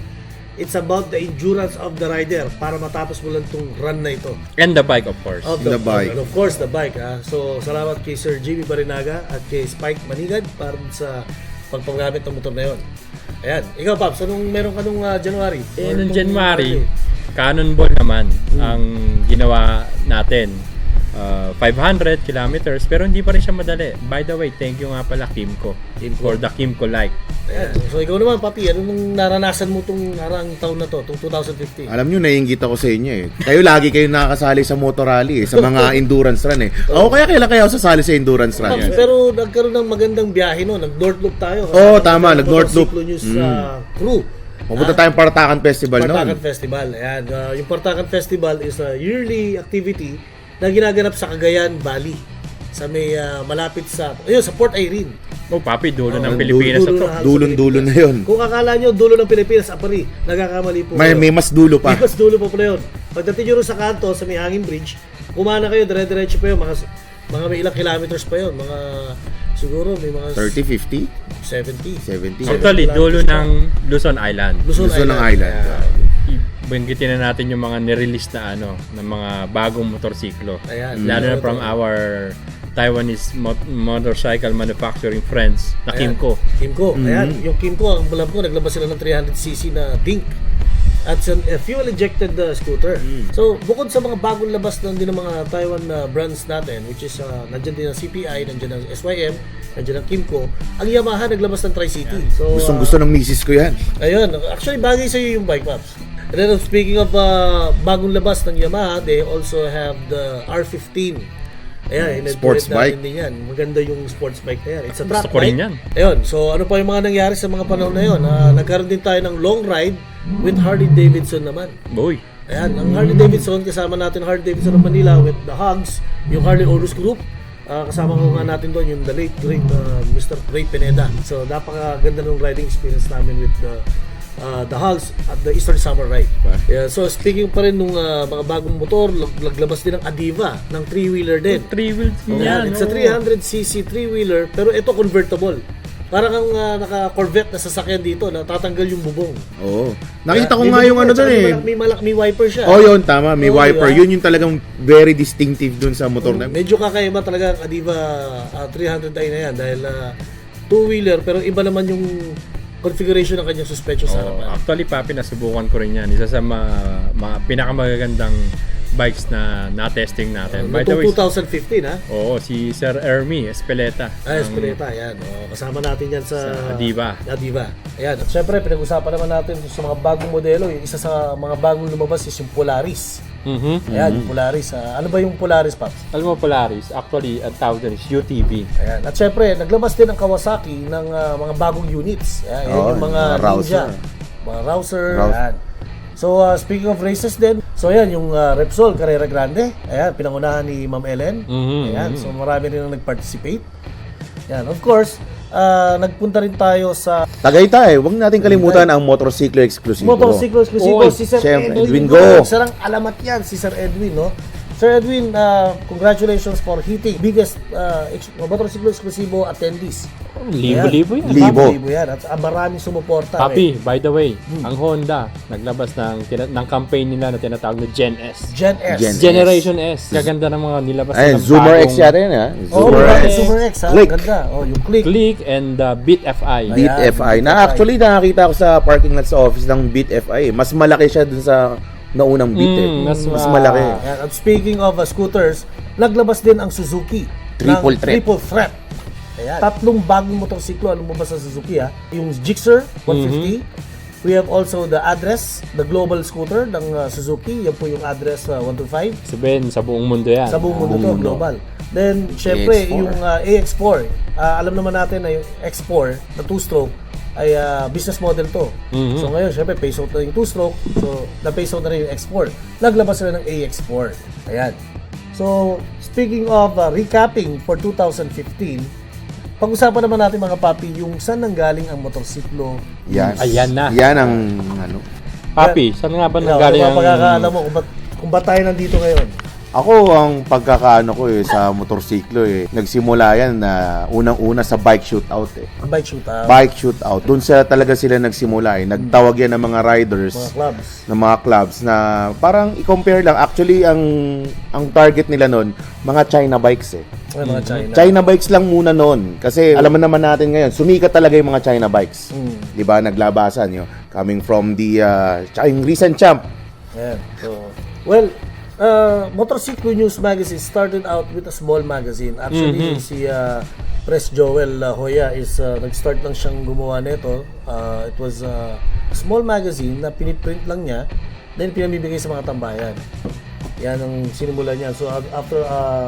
it's about the endurance of the rider para matapos mo lang itong run na ito. And the bike, of course. The bike. And of course, the bike. So, salamat kay Sir Jimmy Barinaga at kay Spike Manigad para sa pagpagamit ng motor na yun. Ayan. Ikaw, Paps, anong meron ka nung January? Noong January, Cannonball naman ang ginawa natin. 500 kilometers pero hindi pa rin siya madali. By the way, thank you nga pala Kimco for the Kimco Like. Ayan. So ikaw naman, Papi, ano nung naranasan mo itong narang taon na to, itong 2015? Alam nyo, naiinggit ako sa inyo eh. Kayo lagi kayo nakakasali sa motor rally sa mga endurance run eh. Ako kailan kaya ako sasali sa endurance run? Paps, pero nagkaroon ng magandang biyahe no, nag-North Loop tayo. Tama, nag-North Loop. News crew. Pupunta tayong Partakan Festival noon. Partakan Festival. Ayan, yung Partakan Festival is a yearly activity na ginaganap sa Cagayan Valley sa may malapit sa Port Irene. Papi, dulo ng Pilipinas na to. Dulo na yun. Kung akala nyo dulo ng Pilipinas, apari, nagkakamali po. May mas dulo pa. May mas dulo pa pala yun. Pagdating nyo sa kanto, sa may hanging bridge, kumana kayo, dire-diretso pa yun, mga may ilang kilometers pa yun, mga siguro may mga 30, 50? 70. Actually, dulo ng Luzon Island. Luzon Island. Banggitin na natin yung mga nirelease na ng mga bagong motorsiklo. Ayan. Lalo na from our Taiwanese motorcycle manufacturing friends na Kimco. Kimco. Ayan, yung Kimco, ang alam ko, naglabas sila ng 300cc na Dink. At a fuel-injected scooter. So, bukod sa mga bagong labas din ng mga Taiwan brands natin, which is nandiyan din ang CPI, nandiyan ang SYM, nandiyan ang Kimco, ang Yamaha naglabas ng Tri-City. So, Gustong-gusto ng misis ko yan. Ayun, actually bagay sa'yo yung bike, Pops. And then speaking of bagong labas ng Yamaha, they also have the R15. Ayan, sports bike. Din yan. Maganda yung sports bike na yan. It's a track Gusto ko rin bike. yan. Ayun, so ano pa yung mga nangyari sa mga panahon na yun? Nagkaroon din tayo ng long ride with Harley Davidson naman. Boy. Ayan, ang Harley Davidson, kasama natin Harley Davidson ng Manila with the Hugs, yung Harley Owners Group. Kasama ko nga natin doon yung the late great Mr. Ray Pineda. So napakaganda ng riding experience namin with the Hugs at the Eastern Summer Ride. Yeah, so speaking pa rin nung mga bagong motor, naglabas din ng Adiva ng 3-wheeler din. 3-wheel yan. It's a 300cc 3-wheeler pero ito convertible. Parang ang naka-Corvette na sasakyan dito na tatanggal yung bubong. Oo. Nakita ko nga yung doon eh. May wiper siya. Yun, tama. May wiper. Yun yung talagang very distinctive doon sa motor na. Medyo kakaiba talaga ang Adiva 300i na yan dahil 2-wheeler pero iba naman yung configuration ng kanyang suspension sa harapan. Actually, Papi, nasubukan ko rin yan. Isa sa pinakamagagandang bikes na na-testing natin. By the way, 2015, ha? Oo, si Sir Ermi Espeleta. Espeleta, yan. Kasama natin yan sa Adiva. Ayan. At syempre, pinag-usapan naman natin sa mga bagong modelo. Yung isa sa mga bagong lumabas is yung Polaris. Ayan, yung Polaris. Ano ba yung Polaris, Paps? Alam mo, Polaris, actually, ang tawag din is UTV. Ayan. At syempre, naglabas din ang Kawasaki ng mga bagong units. Ayan, yung mga Ninja. Mga Rouser. Ayan. So, speaking of races din, so ayan, yung Repsol Carrera Grande, ayan, pinangunahan ni Ma'am Ellen. Ayan, so marami rin ang nag-participate. Ayan, of course, nagpunta rin tayo sa Tagaytay, huwag natin kalimutan ang motorsiklo eksklusibo. Si Sir Edwin. Sarang alamat yan, si Sir Edwin, no? Sir Edwin, congratulations for hitting biggest motorsiklo eksklusibo attendees. Libo-libo yan. Libo yan. At maraming sumuporta. Papi, by the way, ang Honda, naglabas ng campaign nila na tinatawag na Gen S. Generation S. Kaganda ng mga nilabas ng Zoomer X yata yun, ha? Zoomer X, ha? Ganda. Yung Click and Beat FI. Beat FI. Actually, nakakita ko sa parking lot sa office ng Beat FI. Mas malaki siya dun sa naunang Beat. Mas malaki. At speaking of scooters, naglabas din ang Suzuki. Triple Threat. Ayan. 3 bagong motorsiklo ang lumabas sa Suzuki, ha? Yung Gixxer 150. We have also the Address, the global scooter ng Suzuki. Yan po yung Address 125. Sabihin, sa buong mundo yan. Sa buong mundo to, global. Then, syempre, yung AX4. Alam naman natin na yung X4 na 2-stroke ay business model to. So ngayon, syempre, phase out na yung 2-stroke. So, na-phase out na rin yung X4. Naglabas sila ng AX4. Ayan. So, speaking of recapping for 2015, Pag-usapan naman natin mga papi, yung saan nanggaling ang motorsiklo. Yan. Ayan na. Yan ang ano. Papi, saan nga ba nanggaling ang... Pagkakaalam mo kung ba't tayo nandito ngayon? Ako, ang pagkakaano ko sa motorsiklo nagsimula yan na unang-una sa bike shootout Bike shootout. Bike shootout. Doon talaga sila nagsimula Nagtawag yan ng mga riders. Mga clubs. Ng mga clubs na parang i-compare lang. Actually, ang target nila noon, mga China bikes Mga China. China bikes lang muna noon. Kasi alam naman natin ngayon, sumikat talaga yung mga China bikes. Di ba? Naglabasan yun. Coming from the recent champ. Yeah. So, well, Motorcycle News Magazine started out with a small magazine. Actually, si Press Joel Hoya is nag-start lang siyang gumawa nito. It was a small magazine na piniprint lang niya, then pinamibigay sa mga tambayan. Yan ang sinimula niya. So after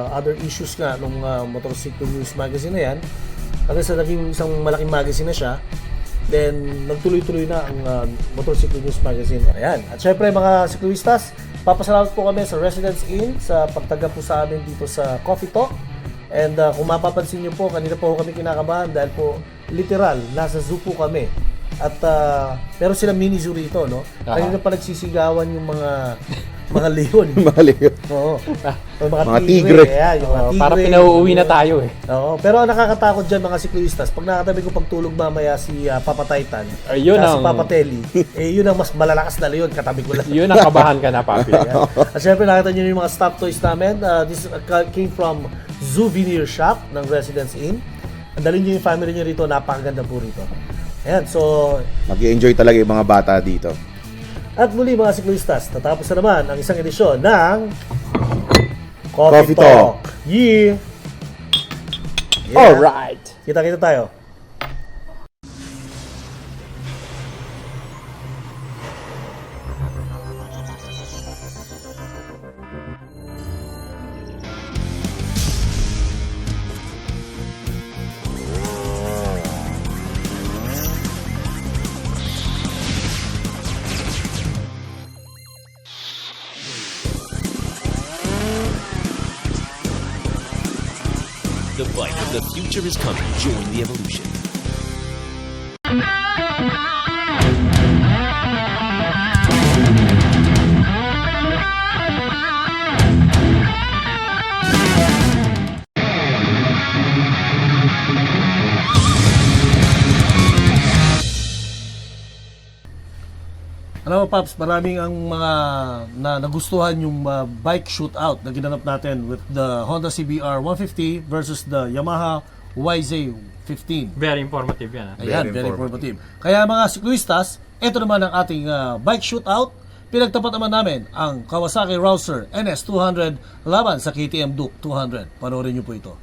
other issues nga nung Motorcycle News Magazine na yan, hanggang sa naging isang malaking magazine na siya, then nagtuloy-tuloy na ang Motorcycle News Magazine. Ayan. At syempre mga siklistas, papasalamat po kami sa Residence Inn sa pagtanggap po sa amin dito sa Coffee Talk. And kung mapapansin niyo po, kanina po kami kinakabahan dahil po literal, nasa zoo po kami. At pero sila mini zoo rito, no? Kanina pa nagsisigawan yung mga leon. Mga leon. Oo. Mga tigre. Yung mga tigre. Para pinauuwi na tayo Oo. Pero ang nakakatakot dyan mga siklistas, pag nakatabi ko pagtulog mamaya si Papa Titan, si Papa Telly, yun ang mas malalakas na leon, katabi ko lang. Yun ang kabahan ka na, papi. At syempre nakita nyo yung mga stop toys namin. This came from Souvenir Shop ng Residence Inn. Andalin nyo yung family nyo rito, napakaganda po rito. Ayan, so mag-i-enjoy talaga yung mga bata dito. At muli mga siklistas, natapos na naman ang isang edisyon ng Coffee Talk. Yeah. Alright. Kita-kita tayo. The bike of the future is coming. Join the evolution. Alam mo, Paps, maraming ang mga nagustuhan yung bike shootout na ginanap natin with the Honda CBR 150 versus the Yamaha YZ15. Very informative yan. Ayan, very informative. Kaya mga siklistas, ito naman ang ating bike shootout. Pinagtapat naman namin ang Kawasaki Rouser NS200 laban sa KTM Duke 200. Panoorin niyo po ito.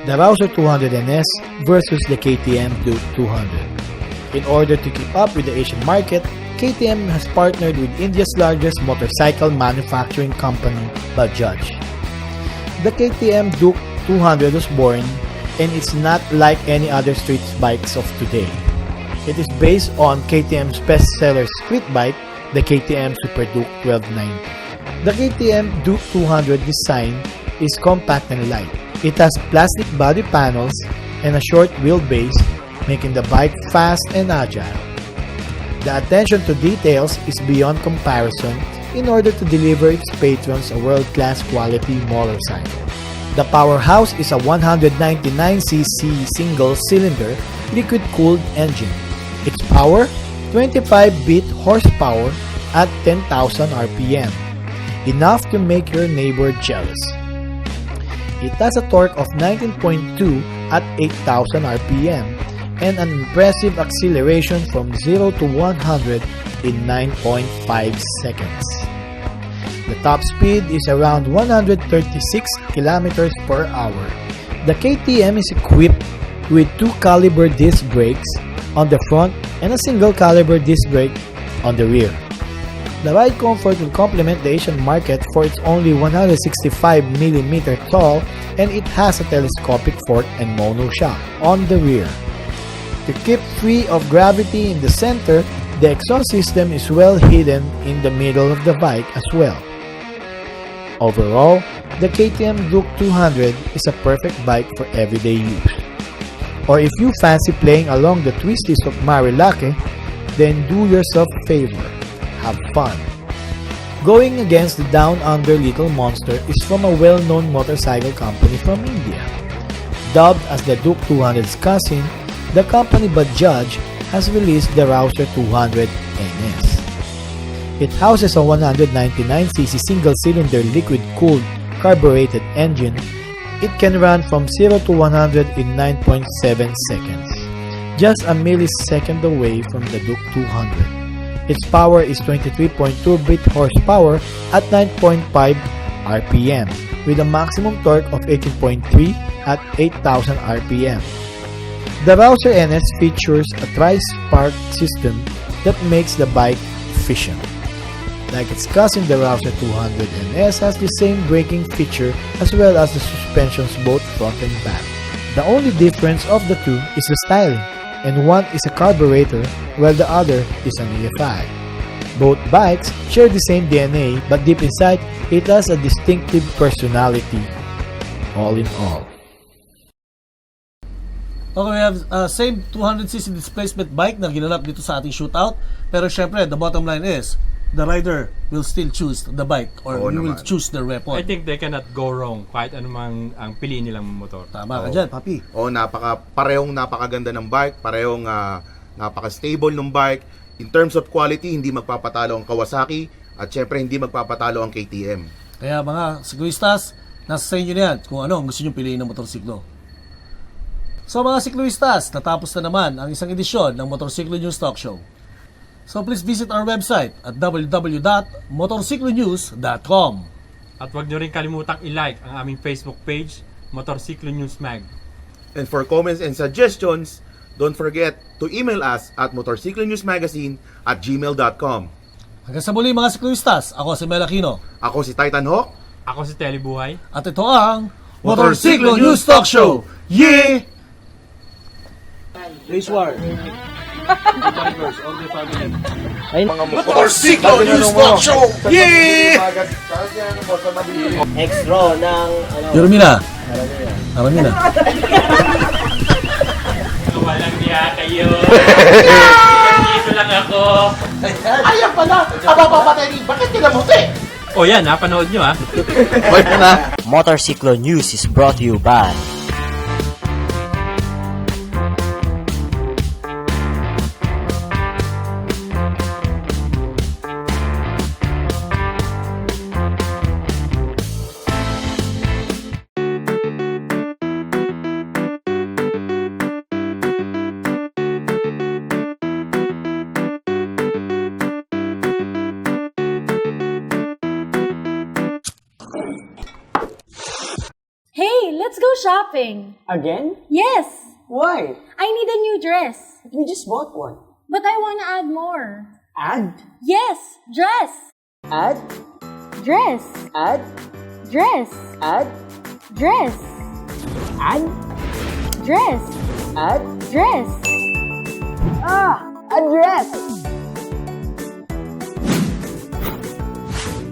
The Rouser 200 NS versus the KTM Duke 200. In order to keep up with the Asian market, KTM has partnered with India's largest motorcycle manufacturing company, Bajaj. The KTM Duke 200 was born, and it's not like any other street bikes of today. It is based on KTM's best-seller street bike, the KTM Super Duke 1290. The KTM Duke 200 design is compact and light. It has plastic body panels and a short wheelbase, making the bike fast and agile. The attention to details is beyond comparison in order to deliver its patrons a world-class quality motorcycle. The powerhouse is a 199cc single-cylinder liquid-cooled engine. Its power, 25-bit horsepower at 10,000 RPM, enough to make your neighbor jealous. It has a torque of 19.2 at 8,000 RPM, and an impressive acceleration from 0 to 100 in 9.5 seconds. The top speed is around 136 km per hour. The KTM is equipped with 2-caliber disc brakes on the front and a single-caliber disc brake on the rear. The ride comfort will complement the Asian market for its only 165mm tall, and it has a telescopic fork and monoshock on the rear. To keep free of gravity in the center, the exhaust system is well hidden in the middle of the bike as well. Overall, the KTM Duke 200 is a perfect bike for everyday use. Or if you fancy playing along the twisties of Marilake, then do yourself a favor, have fun. Going against the Down Under Little Monster is from a well-known motorcycle company from India. Dubbed as the Duke 200's cousin, the company Bajaj has released the Rouser 200 NS. It houses a 199cc single-cylinder liquid-cooled carbureted engine. It can run from 0 to 100 in 9.7 seconds, just a millisecond away from the Duke 200. Its power is 23.2 brake horsepower at 9.5 RPM, with a maximum torque of 18.3 at 8,000 RPM. The Rouser NS features a tri-spark system that makes the bike efficient. Like its cousin, the Rouser 200 NS has the same braking feature as well as the suspensions both front and back. The only difference of the two is the styling, and one is a carburetor while the other is an EFI. Both bikes share the same DNA, but deep inside, it has a distinctive personality, all in all. Okay, we have same 200cc displacement bike na ginanap dito sa ating shootout. Pero syempre, the bottom line is, the rider will still choose the bike or you will choose the weapon. I think they cannot go wrong kahit anumang ang piliin nilang motor. Tama ka dyan, papi. Parehong napakaganda ng bike, parehong napaka-stable ng bike. In terms of quality, hindi magpapatalo ang Kawasaki at syempre hindi magpapatalo ang KTM. Kaya mga siklistas, nasa sa inyo na yan kung ano ang gusto nyo piliin ng motorsiklo. So mga siklistas, natapos na naman ang isang edisyon ng Motorsiklo News Talk Show. So please visit our website at www.motorsiklonews.com. At huwag nyo rin kalimutang i-like ang aming Facebook page, Motorsiklo News Mag. And for comments and suggestions, don't forget to email us at motorcyclonewsmagazine@gmail.com. Hanggang sa muli mga siklistas, ako si Mel Aquino. Ako si Titan Hawk. Ako si Telly Buhay. At ito ang Motorsiklo News Talk Show. Yeah! Race War. Drivers, all the family. Motorsiklo News Talk Show! Yeah! Extra ng Yormina. Aramina. Walang niya kayo. Dito lang ako. Ayan pala! Abababate rin! Bakit kinamuti? O yan, napanood nyo ha. Motorsiklo News is brought to you by Hey, let's go shopping. Again? Yes. Why? I need a new dress. We just bought one. But I want to add more. Add? Yes, dress. Add? Dress. Add? Dress. Add? Dress. Add? Dress. Add? Dress. A dress!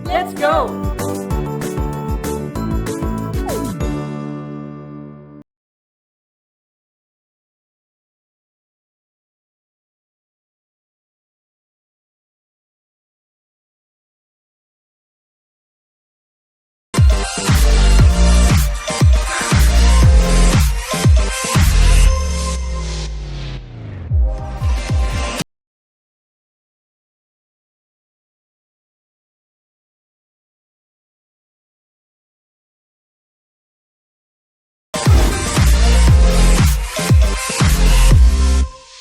Let's go.